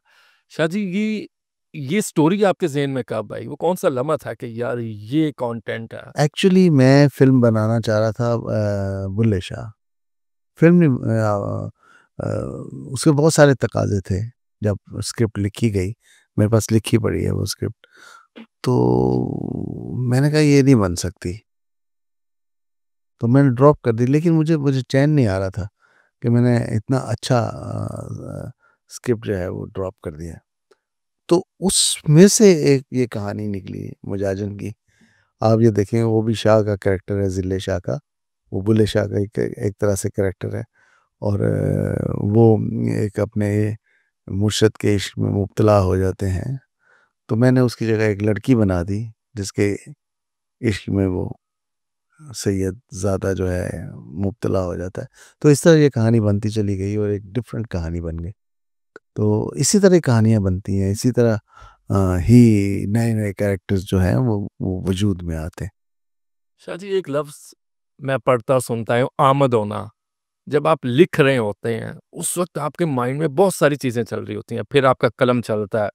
शाहजी, ये स्टोरी आपके ज़हन में कब आई? वो कौन-सा लम्हा था कि यार ये कंटेंट है? एक्चुअली मैं फ़िल्म बनाना चाह रहा था बुल्ले शाह। फ़िल्म नहीं उसके बहुत सारे तकाज़े थे, जब स्क्रिप्ट लिखी गई, मेरे पास लिखी पड़ी है वो स्क्रिप्ट। तो मैंने कहा ये नहीं बन सकती, तो मैंने ड्रॉप कर दी, लेकिन मुझे मुझे चैन नहीं आ रहा था कि मैंने इतना अच्छा स्क्रिप्ट जो है वो ड्रॉप कर दिया। तो उसमें से एक ये कहानी निकली मुजाजन की। आप ये देखें, वो भी शाह का कैरेक्टर है, ज़िले शाह का, वो बुल्ले शाह का एक एक तरह से कैरेक्टर है और वो एक अपने मुर्शद के इश्क में मुब्तला हो जाते हैं। तो मैंने उसकी जगह एक लड़की बना दी, जिसके इश्क में वो सैयद ज़ादा जो है मुब्तला हो जाता है। तो इस तरह ये कहानी बनती चली गई और एक डिफरेंट कहानी बन गई। तो इसी तरह कहानियाँ बनती हैं, इसी तरह ही नए-नए कैरेक्टर्स जो हैं वो वजूद में आते हैं। शाहजी, एक लफ्ज़ मैं पढ़ता सुनता हूँ, आमद होना। जब आप लिख रहे होते हैं, उस वक़्त आपके माइंड में बहुत सारी चीज़ें चल रही होती हैं, फिर आपका कलम चलता है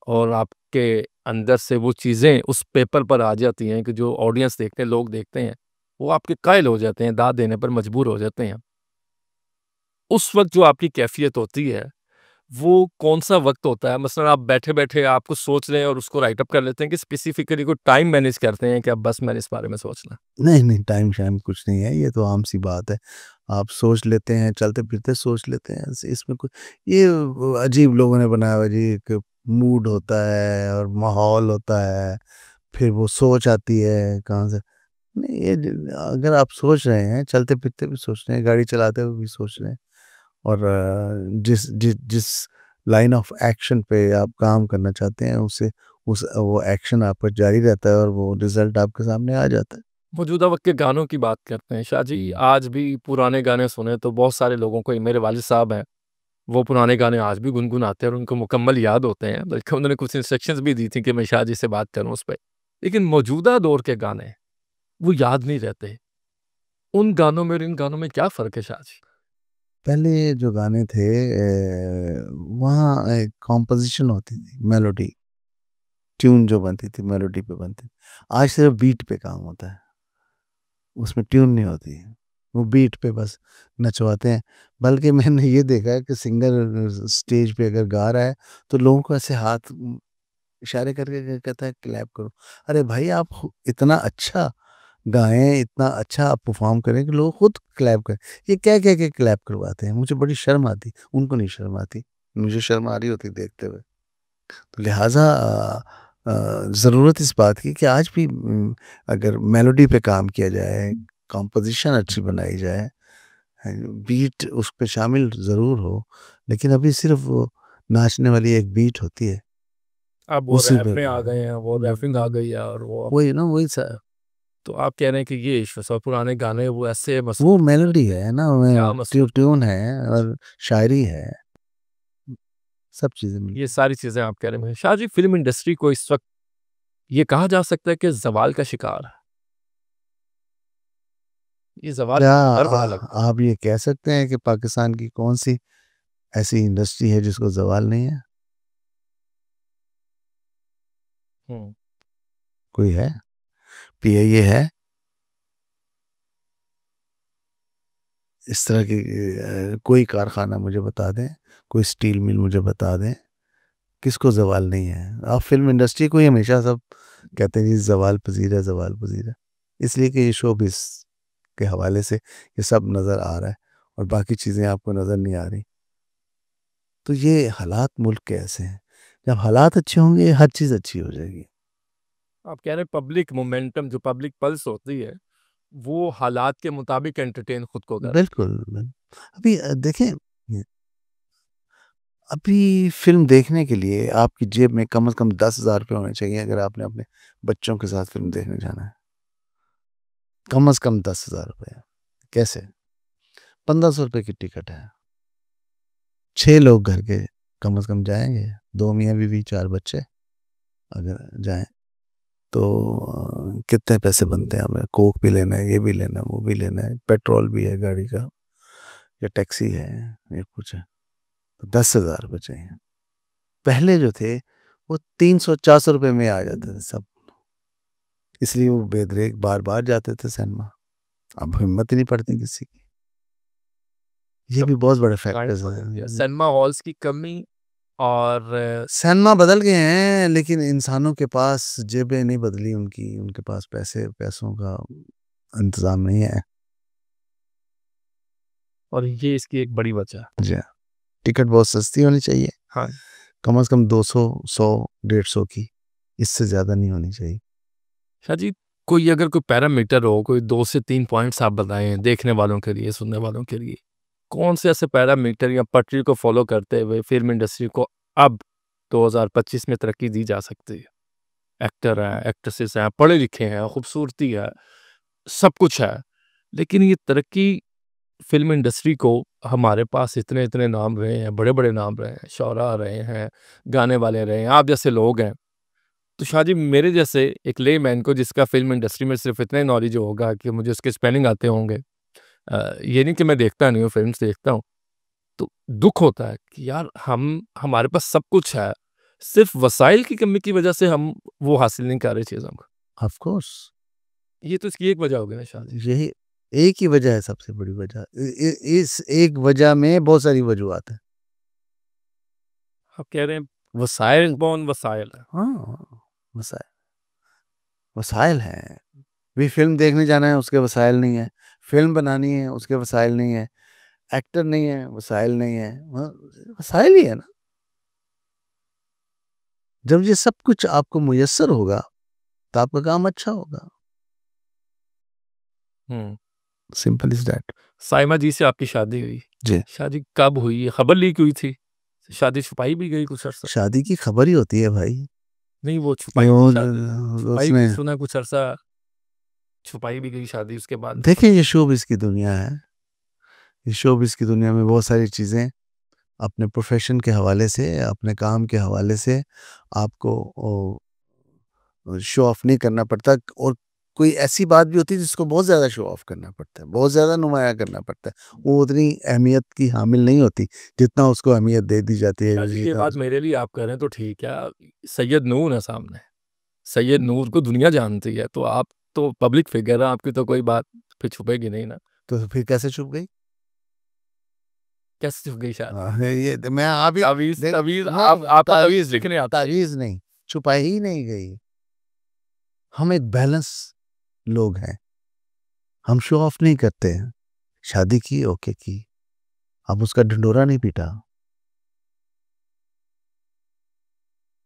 और आपके अंदर से वो चीज़ें उस पेपर पर आ जाती हैं कि जो ऑडियंस देखते हैं, लोग देखते हैं, वो आपके कायल हो जाते हैं, दाद देने पर मजबूर हो जाते हैं। उस वक़्त जो आपकी कैफ़ियत होती है, वो कौन-सा वक़्त होता है? मसलन आप बैठे-बैठे आप कुछ सोच रहे हैं और उसको राइट अप कर लेते हैं कि स्पेसिफिकली कोई टाइम मैनेज करते हैं कि अब बस मैंने इस बारे में सोचना है? नहीं, नहीं, टाइम-शाइम कुछ नहीं है, ये तो आम-सी बात है। आप सोच लेते हैं, चलते-फिरते सोच लेते हैं, इसमें कोई ये अजीब लोगों ने बनाया हुआ है जी, एक मूड होता है और माहौल होता है, फिर वो सोच आती है कहाँ से। नहीं, ये अगर आप सोच रहे हैं, चलते-फिरते भी सोच रहे हैं, गाड़ी चलाते हुए भी सोच रहे हैं और जिस लाइन ऑफ एक्शन पे आप काम करना चाहते हैं, उस वो एक्शन आपका जारी रहता है और वो रिज़ल्ट आपके सामने आ जाता है। मौजूदा वक़्त के गानों की बात करते हैं। शाहजी, आज भी पुराने गाने सुने तो बहुत सारे लोगों को, मेरे वालिद साहब हैं, वो पुराने गाने आज भी गुनगुनाते हैं और उनको मुकम्मल याद होते हैं। बल्कि उन्होंने कुछ इंस्ट्रक्शंस भी दी थी कि मैं शाहजी से बात करूँ उस पे। लेकिन मौजूदा दौर के गाने, वो याद नहीं रहते। उन गानों में और इन गानों में क्या फ़र्क है शाहजी? पहले जो गाने थे वहाँ एक कॉम्पोज़िशन होती थी, मेलोडी, ट्यून जो बनती थी मेलोडी पे बनती थी। आज सिर्फ़ बीट पे काम होता है, उसमें ट्यून नहीं होती है। वो बीट पे बस नचवाते हैं। बल्कि मैंने ये देखा है कि सिंगर स्टेज पे अगर गा रहा है, तो लोगों को ऐसे हाथ इशारे करके कहता है क्लैप करो। अरे भाई, आप इतना अच्छा गाएँ, इतना अच्छा आप परफ़ॉर्म करें कि लोग खुद क्लैप करें। ये कह कह के क्लैप करवाते हैं, मुझे बड़ी शर्म आती, उनको नहीं शर्म आती, मुझे शर्म आ रही होती देखते हुए। तो लिहाज़ा ज़रूरत इस बात की कि आज भी अगर मेलोडी पे काम किया जाए, कंपोज़िशन अच्छी बनाई जाए, बीट उस पे शामिल ज़रूर हो, लेकिन अभी सिर्फ़ वो नाचने वाली एक बीट होती है, अब वो उसी रैप पे में आ गए हैं, वो रैपिंग आ गई है, और वो वही ना, वही तो आप कह रहे हैं कि ये सब पुराने गाने वो ऐसे वो मेलोडी है ना, क्या ट्यून है और शायरी है, सब चीजें मिल ये सारी चीजें आप कह रहे हैं। शाह जी, फिल्म इंडस्ट्री को इस वक्त ये कहा जा सकता है कि जवाल का शिकार है। ये जवाल क्या हर बड़ा लगता है। आप ये कह सकते हैं कि पाकिस्तान की कौन सी ऐसी इंडस्ट्री है जिसको जवाल नहीं है? हम्म। कोई है? पीआईए है? इस तरह की कोई कारखाना मुझे बता दें, कोई स्टील मिल मुझे बता दें, किसको जवाल नहीं है? आप फिल्म इंडस्ट्री को ही हमेशा सब कहते हैं जी जवाल पजीर है, जवाल पजीर है, इसलिए कि ये शोबिस के हवाले से ये सब नज़र आ रहा है और बाकी चीज़ें आपको नज़र नहीं आ रही। तो ये हालात मुल्क के ऐसे हैं, जब हालात अच्छे होंगे हर चीज़ अच्छी हो जाएगी। आप कह रहे हैं पब्लिक मोमेंटम, जो पब्लिक पल्स होती है, वो हालात के मुताबिक एंटरटेन खुद को कर। बिल्कुल अभी देखें, अभी फिल्म देखने के लिए आपकी जेब में कम से कम 10,000 रुपये होने चाहिए अगर आपने अपने बच्चों के साथ फिल्म देखने जाना है। कम से कम 10,000 रुपये। कैसे? 1,500 रुपये की टिकट है, 6 लोग घर के कम से कम जाएंगे, 2 मियाँ बीवी 4 बच्चे अगर जाएं तो कितने पैसे बनते हैं? हमें कोक भी लेना है, ये भी लेना है, वो भी लेना है, पेट्रोल भी है गाड़ी का, या टैक्सी है, या कुछ है, तो 10,000 रुपये चाहिए। पहले जो थे वो 300-400 रुपये में आ जाते थे सब, इसलिए वो बेदरेक बार बार जाते थे सिनेमा। अब हिम्मत ही नहीं पड़ती किसी की। ये भी बहुत बड़े फैक्टर्स हैं। सिनेमा हॉल्स की कमी, और सिनेमा बदल गए हैं लेकिन इंसानों के पास जेबें नहीं बदली, उनकी उनके पास पैसों का इंतजाम नहीं है। ये इसकी एक बड़ी वजह है। जी हाँ। टिकट बहुत सस्ती होनी चाहिए, हाँ। कम से कम 200, 100, 150 की, इससे ज़्यादा नहीं होनी चाहिए। शाह जी, कोई अगर कोई पैरामीटर हो, कोई 2 से 3 पॉइंट्स आप बताएँ देखने वालों के लिए, सुनने वालों के लिए। कौन से ऐसे पैरामीटर या पटरी को फ़ॉलो करते हुए फ़िल्म इंडस्ट्री को अब 2025 में तरक्की दी जा सकती है? एक्टर हैं, एक्ट्रेसेस हैं, पढ़े-लिखे हैं, खूबसूरती है, सब कुछ है। लेकिन ये तरक्की फ़िल्म इंडस्ट्री को, हमारे पास इतने-इतने नाम रहे हैं, बड़े-बड़े नाम रहे हैं, शुअरा रहे हैं, गाने वाले रहे हैं, आप जैसे लोग हैं। तो शाह जी, मेरे जैसे एक लेमैन को, जिसका फ़िल्म इंडस्ट्री में सिर्फ़ इतना ही नॉलेज होगा कि मुझे उसके स्पेलिंग आते होंगे, ये नहीं कि मैं देखता नहीं हूँ, फ़िल्म्स देखता हूँ, तो दुःख होता है कि यार हमारे पास सब कुछ है, सिर्फ़ वसाइल की कमी की वजह से हम वो हासिल नहीं कर रहे चीज़ों को। ऑफ कोर्स ये तो इसकी एक वजह होगी ना शाह जी। यही एक ही वजह है, सबसे बड़ी वजह। इस एक वजह में बहुत सारी वजूहत हैं। आप कह रहे हैं वसाइल कौन वसाइल है? हाँ, वसाइल वसाइल हैं। भी फिल्म देखने जाना है उसके वसाइल नहीं है, फिल्म बनानी है उसके वसाइल नहीं है, एक्टर नहीं है, वसाइल नहीं है, वसाइल ही है ना। जब ये सब कुछ आपको मुयस्सर होगा तो आपका काम अच्छा होगा। हुँ। Simple is that. Saima ji से आपकी शादी हुई। जी। शादी कब हुई? खबर लीक हुई थी। शादी छुपाई भी गई कुछ अरसा। शादी की खबर ही होती है भाई। नहीं, वो ये छुपाई वो छुपाई उसमें सुना कुछ अरसा छुपाई भी गई शादी उसके बाद। देखिए, ये शोबिज़ की दुनिया है। इस शोबिज़ की दुनिया में बहुत सारी चीज़ें अपने प्रोफेशन के हवाले से, अपने काम के हवाले से आपको शो ऑफ नहीं करना पड़ता, और कोई ऐसी बात भी होती है जिसको बहुत ज़्यादा शो ऑफ करना पड़ता है, बहुत ज़्यादा नुमाया करना पड़ता है। वो उतनी अहमियत की हामिल नहीं होती जितना उसको अहमियत दे दी जाती है। शादी ये बात मेरे लिए आप कह रहे हैं तो ठीक है। सैयद नूर है सामने। सैयद नूर को दुनिया जानती है, तो आप तो पब्लिक फिगर हैं, आपकी तो कोई बात फिर छुपेगी नहीं ना। तो फिर कैसे छुप गई? कैसे छुप गई शादी? ये मैं अभी तावीज़ तावीज़ आपका तावीज़ लिखने आता है। तावीज़ नहीं, छुपाई ही नहीं गई। हम एक बैलेंस लोग हैं, हम शो ऑफ नहीं करते हैं। शादी की, ओके की, अब उसका ढिंढोरा नहीं पीटा।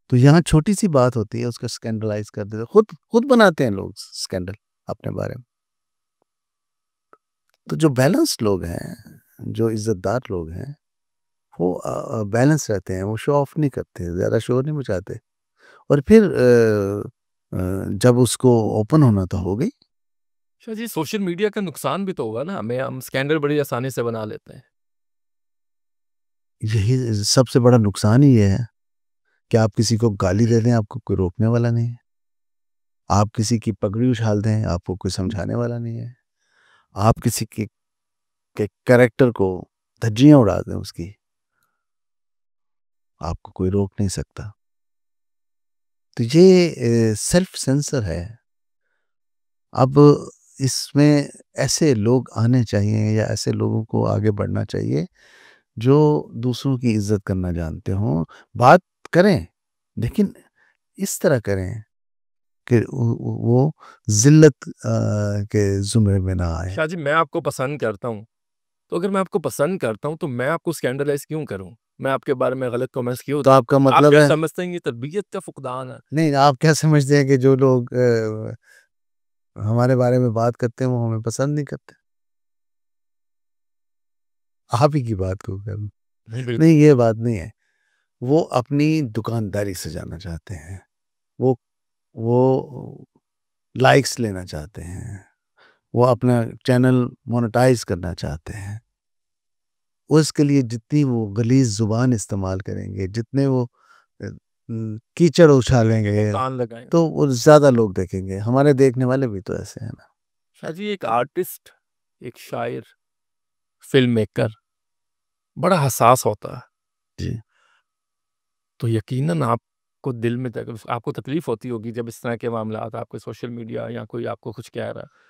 तो यहाँ छोटी सी बात होती है उसका स्कैंडलाइज कर देते, खुद खुद बनाते हैं लोग स्कैंडल अपने बारे में। तो जो बैलेंस लोग हैं, जो इज्जतदार लोग हैं, वो बैलेंस रहते हैं, वो शो ऑफ नहीं करते, ज़्यादा शोर नहीं मचाते। और फिर जब उसको ओपन होना तो हो गई। अच्छा जी, सोशल मीडिया का नुकसान भी तो होगा ना, हमें हम स्कैंडल बड़ी आसानी से बना लेते हैं। यही सबसे बड़ा नुकसान ही ये है कि आप किसी को गाली दे दें, आपको कोई रोकने वाला नहीं है। आप किसी की पगड़ी उछाल दें, आपको कोई समझाने वाला नहीं है। आप किसी के कैरेक्टर को धज्जियाँ उड़ा दें उसकी, आपको कोई रोक नहीं सकता। तो ये सेल्फ सेंसर है। अब इसमें ऐसे लोग आने चाहिए या ऐसे लोगों को आगे बढ़ना चाहिए जो दूसरों की इज़्ज़त करना जानते हों। बात करें, लेकिन इस तरह करें कि वो ज़िल्लत के ज़ुमरे में ना आए। शाह जी, मैं आपको पसंद करता हूँ, तो अगर मैं आपको पसंद करता हूँ, तो मैं आपको स्कैंडलाइज़ क्यों करूँ? मैं आपके बारे में गलत कमेंट्स क्यों तो दूँ? आपका आप मतलब क्या है, समझते हैं ये तरबियत का फुक़दान है? नहीं, आप क्या समझते हैं कि जो लोग हमारे बारे में बात करते हैं, वो हमें पसंद नहीं करते? आप ही की बात को कर रहा हूँ। नहीं, बिल्कुल। नहीं, ये बात नहीं है। वो अपनी दुकानदारी सजाना चाहते हैं। वो वो लाइक्स लेना चाहते हैं। वो अपना चैनल मोनेटाइज़ करना चाहते हैं। उसके लिए जितनी वो गलीज़ ज़ुबान इस्तेमाल करेंगे, जितने वो कीचड़ उछालेंगे, कान लगाएँ। तो वो ज़्यादा लोग देखेंगे। हमारे देखने वाले भी तो ऐसे हैं ना। शाह जी, एक आर्टिस्ट, एक शायर, फ़िल्म मेकर बड़ा हसास होता है। जी। तो यकीनन आपको दिल में आपको तकलीफ़ होती होगी जब इस तरह के मामलात आपके सोशल मीडिया या कोई आपको कुछ कह रहा है।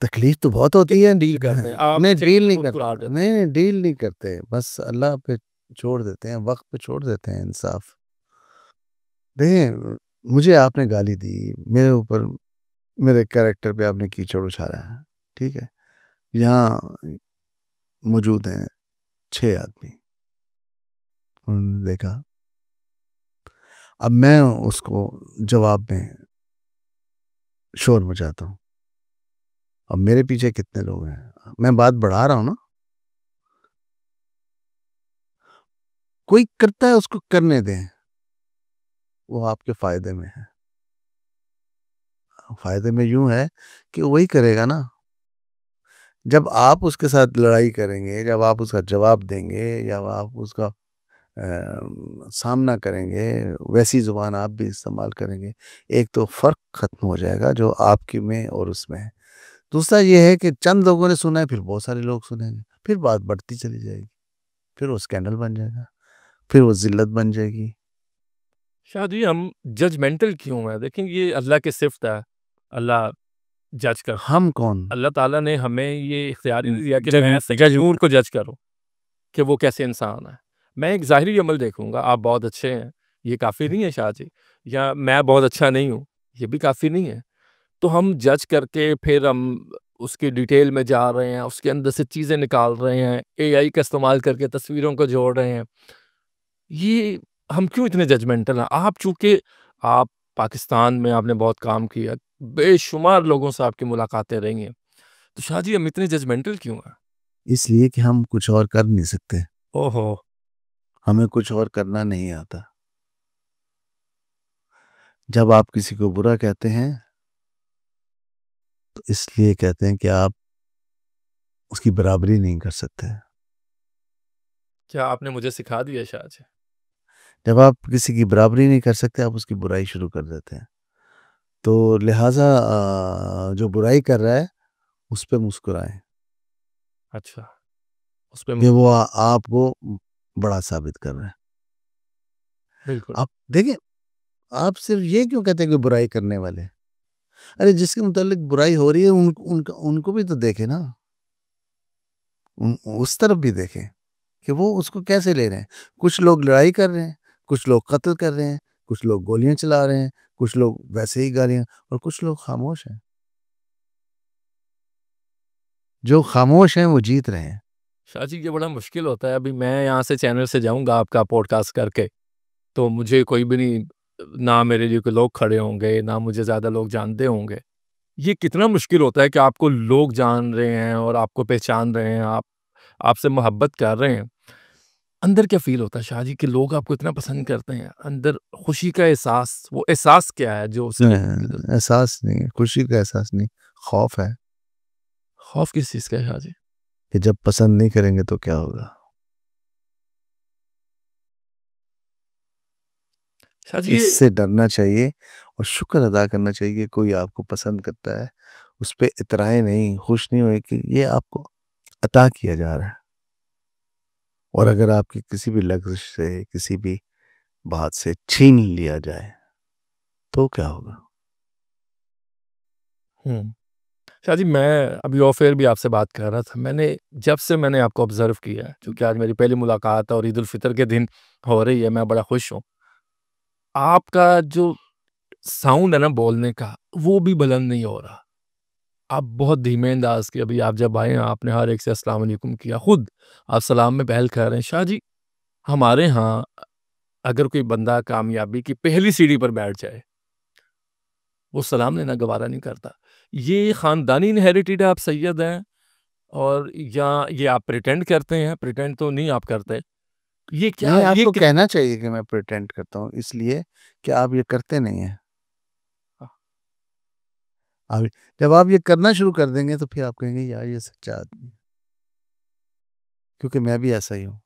तकलीफ़ तो बहुत होती है। कैसे डील करते हैं? आप नहीं, चेहरे डील नहीं मुस्कुरा करते। देते नहीं, हैं। नहीं, डील नहीं करते। बस अल्लाह पे छोड़ देते हैं, वक़्त पे छोड़ देते हैं इंसाफ़। देखिए, मुझे आपने गाली दी, मेरे ऊपर, मेरे कैरेक्टर पे आपने कीचड़ उछाला है, ठीक है? यहाँ मौजूद हैं 6 आदमी, उन्होंने देखा। अब मैं उसको जवाब में शोर मचाता हूँ। अब मेरे पीछे कितने लोग हैं? मैं बात बढ़ा रहा हूँ ना, कोई करता है उसको करने दें, वो आपके फ़ायदे में है। फ़ायदे में यूँ है कि वही करेगा ना, जब आप उसके साथ लड़ाई करेंगे, जब आप उसका जवाब देंगे, जब आप उसका सामना करेंगे, वैसी ज़ुबान आप भी इस्तेमाल करेंगे, एक तो फ़र्क ख़त्म हो जाएगा जो आपकी में और उसमें है। दूसरा ये है कि चंद लोगों ने सुना है, फिर बहुत सारे लोग सुनेंगे, फिर बात बढ़ती चली जाएगी, फिर वो स्कैंडल बन जाएगा, फिर वो ज़िल्लत बन जाएगी। शाह जी, हम जजमेंटल क्यों हैं? देखें, ये अल्लाह की सिफ़त है, अल्लाह जज करता है। हम कौन? अल्लाह ताला ने हमें ये इख्तियार ही नहीं दिया कि जज मैं जज हूँ, उनको जज करो कि वो कैसे इंसान है। मैं एक ज़ाहिरी अमल देखूँगा, आप बहुत अच्छे हैं, ये काफ़ी नहीं है शाह जी, या मैं बहुत अच्छा नहीं हूँ, ये भी काफ़ी नहीं है। तो हम जज करके फिर हम उसकी डिटेल में जा रहे हैं, उसके अंदर से चीज़ें निकाल रहे हैं, एआई का इस्तेमाल करके तस्वीरों को जोड़ रहे हैं। ये हम क्यों इतने जजमेंटल हैं? आप चूँकि आप पाकिस्तान में आपने बहुत काम किया, बेशुमार लोगों से आपकी मुलाकातें रही हैं। तो शाह जी, हम इतने जजमेंटल क्यों हैं? इसलिए कि हम कुछ और कर नहीं सकते, ओहो! हमें कुछ और करना नहीं आता। जब आप किसी को बुरा कहते हैं, तो इसलिए कहते हैं कि आप उसकी बराबरी नहीं कर सकते। क्या आपने मुझे सिखा दिया शाह जी? जब आप किसी की बराबरी नहीं कर सकते, आप उसकी बुराई शुरू कर देते हैं। तो लिहाज़ा जो बुराई कर रहा है, उस पे मुस्कुराएँ अच्छा, उस पे कि वो आपको बड़ा साबित कर रहा है। बिल्कुल। आप देखिए, आप सिर्फ़ ये क्यों कहते हैं कि बुराई करने वाले? अरे जिसके मुतालिक बुराई हो रही है उनको भी तो देखें ना। उस तरफ भी देखें कि वो उसको कैसे ले रहे हैं। कुछ लोग लड़ाई कर रहे हैं, कुछ लोग कत्ल कर रहे हैं, कुछ लोग गोलियाँ चला रहे हैं, कुछ लोग वैसे ही गालियाँ, और कुछ लोग खामोश हैं। जो खामोश हैं वो जीत रहे हैं। शाह जी, ये बड़ा मुश्किल होता है। अभी मैं यहाँ से चैनल से जाऊँगा आपका पॉडकास्ट करके, तो मुझे कोई भी नहीं, ना मेरे लिए कोई लोग खड़े होंगे, ना मुझे ज़्यादा लोग जानते होंगे। ये कितना मुश्किल होता है कि आपको लोग जान रहे हैं और आपको पहचान रहे हैं, आप आपसे मोहब्बत कर रहे हैं। अंदर क्या फ़ील होता है शाह जी कि लोग आपको इतना पसंद करते हैं? अंदर खुशी का एहसास, वो एहसास क्या है जो एहसास नहीं है, खुशी का एहसास नहीं, खौफ है खौफ किस चीज़ का है शाह जी? कि जब पसंद नहीं करेंगे तो क्या होगा। शाह जी इससे डरना चाहिए और शुक्र अदा करना चाहिए कि कोई आपको पसंद करता है। उस पे इतराए नहीं, खुश नहीं हुए कि ये आपको अता किया जा रहा है। और अगर आपकी किसी भी लफ्ज़ से, किसी भी बात से छीन लिया जाए, तो क्या होगा? हुँ। शाह जी मैं अभी ऑफ एयर भी आपसे बात कर रहा था। जब से मैंने आपको ऑब्ज़र्व किया है, चूँकि आज मेरी पहली मुलाकात है और ईद उल फ़ितर के दिन हो रही है, मैं बड़ा खुश हूँ। आपका जो साउंड है ना बोलने का, वो भी बुलंद नहीं हो रहा। आप बहुत धीमे अंदाज़ के अभी आप जब आए हैं, आपने हर एक से अस्सलाम वालेकुम किया। खुद आप सलाम में पहल कर रहे हैं। शाह जी, हमारे यहाँ अगर कोई बंदा कामयाबी की पहली सीढ़ी पर बैठ जाए, वो सलाम लेना गवारा नहीं करता। ये ख़ानदानी इनहेरिटेड है, आप सैयद हैं और या ये आप प्रिटेंड करते हैं? प्रिटेंड तो नहीं आप करते। ये क्या नहीं, ये आपको क कहना चाहिए कि मैं प्रिटेंड करता हूँ, इसलिए कि आप ये करते नहीं हैं। आप जब आप ये करना शुरू कर देंगे तो फिर आप कहेंगे यार ये सच्चा आदमी है। क्योंकि मैं भी ऐसा ही हूँ।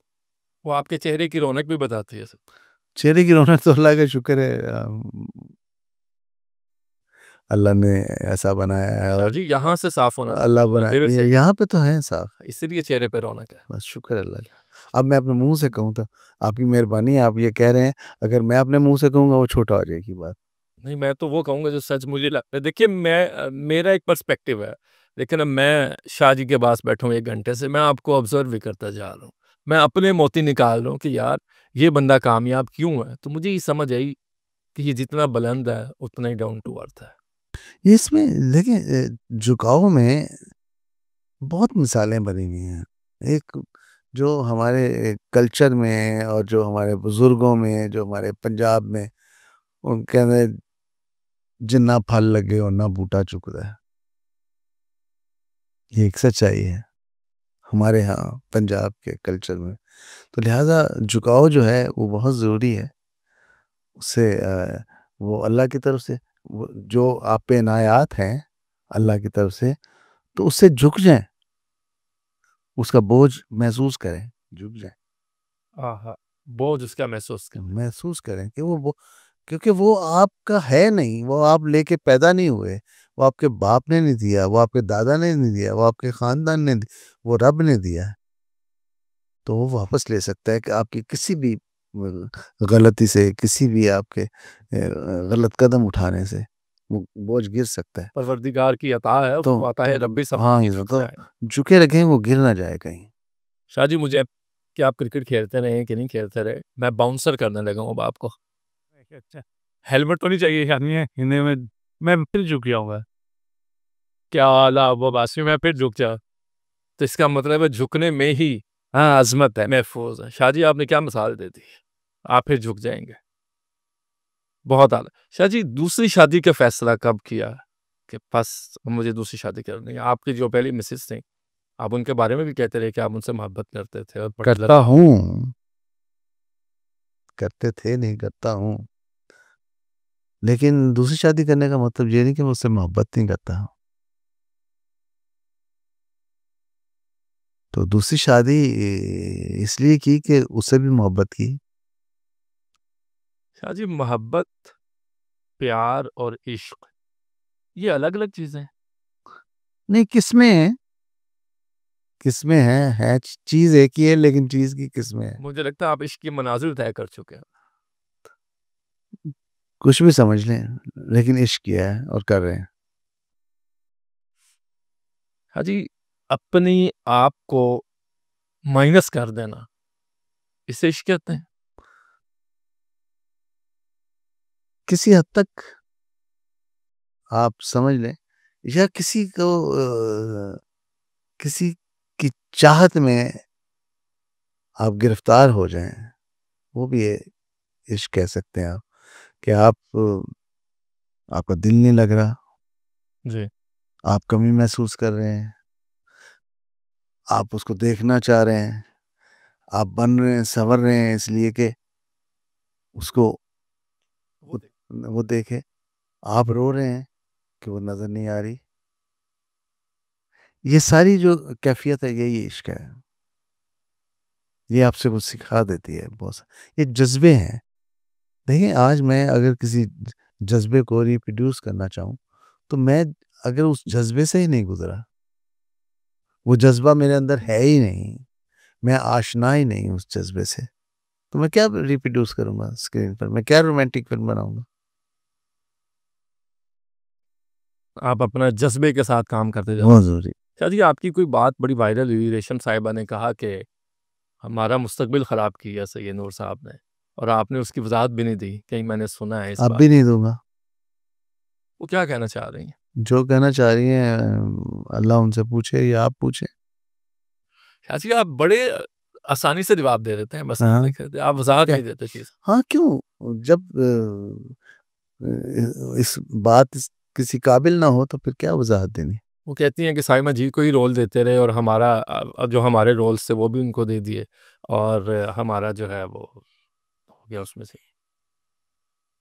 वो आपके चेहरे की रौनक भी बताती है। चेहरे की रौनक तो अल्लाह का शुक्र है, अल्लाह ने ऐसा बनाया है शाह और जी, यहाँ से साफ़ होना अल्लाह चाहिए, बनाया अंधेरे से यहाँ पे तो है साफ। इसीलिए चेहरे पे रौनक है। बस शुक्र है अल्लाह का। अब मैं अपने मुँह से कहूँ तो आपकी मेहरबानी है, आप ये कह रहे हैं, अगर मैं अपने मुँह से कहूँगा वो छोटा हो जाएगी बात। नहीं, मैं तो वो कहूँगा जो सच मुझे लगता है। देखिए मेरा एक पर्सपेक्टिव है, लेकिन अब मैं शाह जी के पास बैठा हूँ 1 घंटे से, मैं आपको ऑब्ज़र्व भी करता जा रहा हूँ। मैं अपने मोती निकाल रहा हूँ कि यार, ये बंदा कामयाब क्यों है? तो मुझे ये समझ आई कि ये जितना बुलंद है, उतना ही डाउन टू अर्थ है। ये इसमें देखिए झुकाव में बहुत मिसालें बनी हुई हैं। एक जो हमारे कल्चर में और जो हमारे बुज़ुर्गों में, जो हमारे पंजाब में, उनके अंदर जिन्ना फल लगे उन्ना बूटा चुकदा है। ये एक सच्चाई है, हमारे यहाँ पंजाब के कल्चर में। तो लिहाज़ा झुकाव जो है वो बहुत ज़रूरी है। उससे वो अल्लाह की तरफ से वो जो आप पे इनायात हैं अल्लाह की तरफ से, तो उससे झुक जाएँ, उसका बोझ महसूस करें, झुक जाएँ। आहा! बोझ उसका महसूस करें। महसूस करें कि वो क्योंकि वो आपका है नहीं, वो आप लेके पैदा नहीं हुए, वो आपके बाप ने नहीं दिया, वो आपके दादा ने नहीं दिया, वो आपके ख़ानदान ने वो रब ने दिया है। तो वो वापस ले सकता है कि आपकी किसी भी गलती से, किसी भी आपके गलत कदम उठाने से वो बोझ गिर सकता है। परवरदिगार की अता है, तो उसको अता है रब्बी सब हाँ, झुक तो जाए। झुके रखें वो गिर ना जाए कहीं। शाह जी मुझे क्या आप क्रिकेट खेलते रहे कि नहीं खेलते रहे, मैं बाउंसर करने लगा हूँ अब आपको। अच्छा, हेलमेट तो नहीं चाहिए आदमी है हिंदी में, मैं फिर झुक जाऊँगा। क्या आला वो बासी में फिर झुक जा। तो इसका मतलब है झुकने में ही हाँ, अज़मत है, महफ़ूज़ है। शाह जी आपने क्या मिसाल दे दी। आप फिर झुक जाएँगे। बहुत आला। शाह जी दूसरी शादी का फ़ैसला कब किया कि बस मुझे दूसरी शादी करनी है? आपकी जो पहली मिसेज़ थीं, आप उनके बारे में भी कहते रहे कि आप उनसे मोहब्बत करते थे और करता हूँ, करते थे नहीं करता हूँ। लेकिन दूसरी शादी करने का मतलब ये नहीं कि मैं उससे मोहब्बत नहीं करता हूँ। तो दूसरी शादी इसलिए की कि उससे भी मोहब्बत की। शाह जी मोहब्बत, प्यार और इश्क ये अलग-अलग चीज़ें हैं। नहीं किस्में हैं, किस्में हैं, है चीज़ एक ही है लेकिन चीज़ की किस्में हैं। मुझे लगता है आप इश्क की मनाज़िल तय कर चुके हैं। कुछ भी समझ लें, लेकिन इश्क किया है और कर रहे हैं। हाँ जी, अपनी आप को माइनस कर देना, इसे इश्क कहते हैं। किसी हद तक आप समझ लें या किसी को किसी की चाहत में आप गिरफ्तार हो जाएँ, वो भी इश्क कह सकते हैं आप कि आपका दिल नहीं लग रहा, जी। आप कमी महसूस कर रहे हैं, आप उसको देखना चाह रहे हैं, आप बन रहे हैं, संवर रहे हैं इसलिए कि उसको वो देखे। आप रो रहे हैं कि वो नज़र नहीं आ रही। ये सारी जो कैफियत है यही इश्क है। ये आपसे कुछ सिखा देती है बहुत ये जज्बे हैं। देखिए आज मैं अगर किसी जज्बे को रिप्रोड्यूस करना चाहूँ तो मैं अगर उस जज्बे से ही नहीं गुजरा, वो जज्बा मेरे अंदर है ही नहीं, मैं आशना ही नहीं उस जज्बे से, तो मैं क्या रिप्रोड्यूस करूंगा स्क्रीन पर? मैं क्या रोमांटिक फिल्म बनाऊंगा? आप अपना जज्बे के साथ काम करते जाओ। बहुत जरूरी। शायद जी आपकी कोई बात बड़ी वायरल हुई, रेशम साहिबा ने कहा कि हमारा मुस्तकबिल ख़राब किया सैयद नूर साहब ने, और आपने उसकी वजाहत भी नहीं दी। कहीं मैंने सुना है इस अब बात। भी नहीं दूंगा। वो क्या कहना चाह रही हैं? जो कहना चाह रही हैं अल्लाह उनसे पूछे या आप पूछे। शायद जी आप बड़े आसानी से जवाब दे देते हैं, बस हाँ आप वजाहत क्या? नहीं देते चीज़। हाँ क्यों? जब इस बात किसी काबिल ना हो तो फिर क्या वजाहत देनी? वो कहती हैं कि साइमा जी को ही रोल देते रहे और हमारा जो हमारे रोल्स थे वो भी उनको दे दिए, और हमारा जो है वो हो गया उसमें से।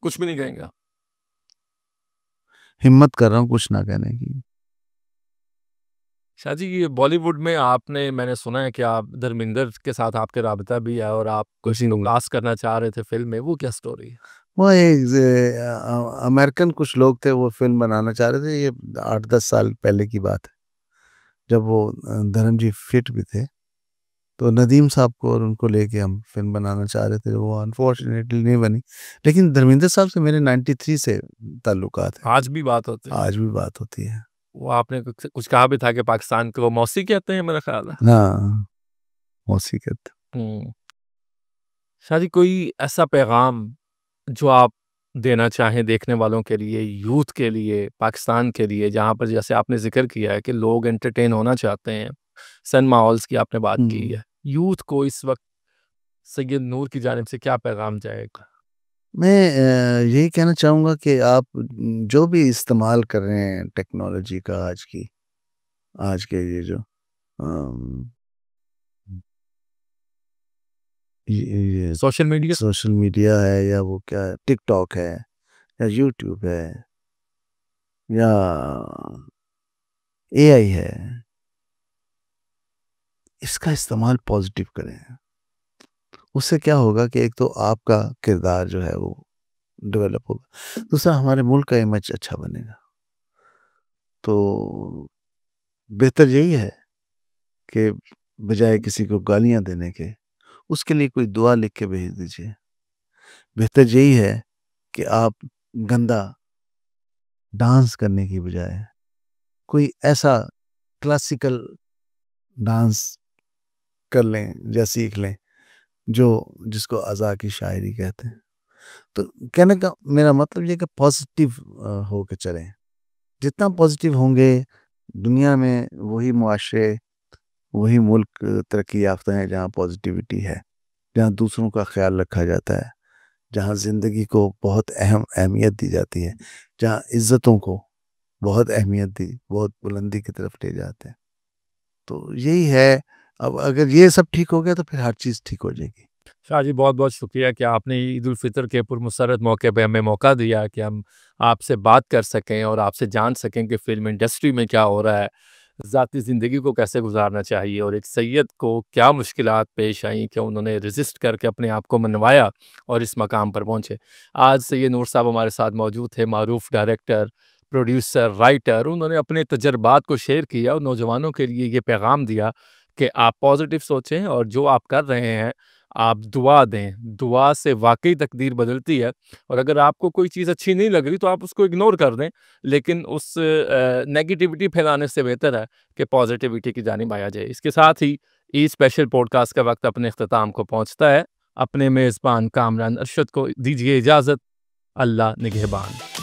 कुछ भी नहीं कहेंगे आप? हिम्मत कर रहा हूँ कुछ ना कहने की। शाह जी ये बॉलीवुड में आपने, मैंने सुना है कि आप धर्मेंद्र के साथ आपके राबता भी है और आप कुछ जी। कास्ट करना चाह रहे थे फिल्म में, वो क्या स्टोरी है? वो एक अमेरिकन कुछ लोग थे, वो फिल्म बनाना चाह रहे थे। ये 8-10 साल पहले की बात है, जब वो धर्म जी फिट भी थे। तो नदीम साहब को और उनको लेके हम फिल्म बनाना चाह रहे थे, वो अनफॉर्चुनेटली नहीं बनी। लेकिन धर्मेंद्र साहब से मेरे 93 से ताल्लुकात हैं, आज भी बात होती है। आज भी बात होती है। वो आपने कुछ कुछ कहा भी था कि पाकिस्तान को मौसी कहते हैं, मेरा ख्याल है। हाँ, मौसी कहते। हम्म। शाह जी कोई ऐसा पैगाम जो आप देना चाहें देखने वालों के लिए, यूथ के लिए, पाकिस्तान के लिए, जहाँ पर जैसे आपने ज़िक्र किया है कि लोग एंटरटेन होना चाहते हैं, सिनेमा हॉल्स की आपने बात की है। यूथ को इस वक़्त सैयद नूर की जानिब से क्या पैगाम जाएगा? मैं यही कहना चाहूँगा कि आप जो भी इस्तेमाल कर रहे हैं टेक्नोलॉजी का आज के ये जो अम, ये सोशल सोशल मीडिया है या वो क्या है, टिकटॉक है या यूट्यूब है या एआई है, इसका इस्तेमाल पॉजिटिव करें। उससे क्या होगा कि एक तो आपका किरदार जो है वो डेवलप होगा, दूसरा हमारे मुल्क का इमेज अच्छा बनेगा। तो बेहतर यही है कि बजाय किसी को गालियां देने के, उसके लिए कोई दुआ लिख के भेज दीजिए। बेहतर यही है कि आप गंदा डांस करने की बजाय कोई ऐसा क्लासिकल डांस कर लें या सीख लें जो जिसको अज़ा की शायरी कहते हैं। तो कहने का मेरा मतलब ये कि पॉजिटिव हो के चलें। जितना पॉजिटिव होंगे दुनिया में, वही मुआशरे, वही मुल्क तरक्की याफ्ता है जहाँ पॉजिटिविटी है, जहाँ दूसरों का ख्याल रखा जाता है, जहाँ ज़िंदगी को बहुत अहमियत दी जाती है, जहाँ इज़्ज़तों को बहुत अहमियत दी, बहुत बुलंदी की तरफ ले जाते हैं। तो यही है। अब अगर ये सब ठीक हो गया तो फिर हर चीज़ ठीक हो जाएगी। शाह जी बहुत-बहुत शुक्रिया कि आपने ईद उल फितर के पुरमसरत मौके पे हमें मौका दिया कि हम आपसे बात कर सकें और आपसे जान सकें कि फ़िल्म इंडस्ट्री में क्या हो रहा है, ज़ाती ज़िंदगी को कैसे गुज़ारना चाहिए और एक सैयद को क्या मुश्किलात पेश आईं कि उन्होंने रेज़िस्ट करके अपने आप को मनवाया और इस मकाम पर पहुँचे। आज सैयद नूर साहब हमारे साथ मौजूद थे, मारूफ़ डायरेक्टर, प्रोड्यूसर, राइटर। उन्होंने अपने तजुर्बात को शेयर किया और नौजवानों के लिए ये पैगाम दिया कि आप पॉज़िटिव सोचें और जो आप कर रहे हैं आप दुआ दें, दुआ से वाक़ई तकदीर बदलती है। और अगर आपको कोई चीज़ अच्छी नहीं लग रही तो आप उसको इग्नोर कर दें, लेकिन उस नेगेटिविटी फैलाने से बेहतर है कि पॉज़िटिविटी की जानिब आया जाए। इसके साथ ही ईद स्पेशल पॉडकास्ट का वक़्त अपने इख्तिताम को पहुँचता है। अपने मेज़बान कामरान अरशद को दीजिए इजाज़त। अल्लाह निगहबान।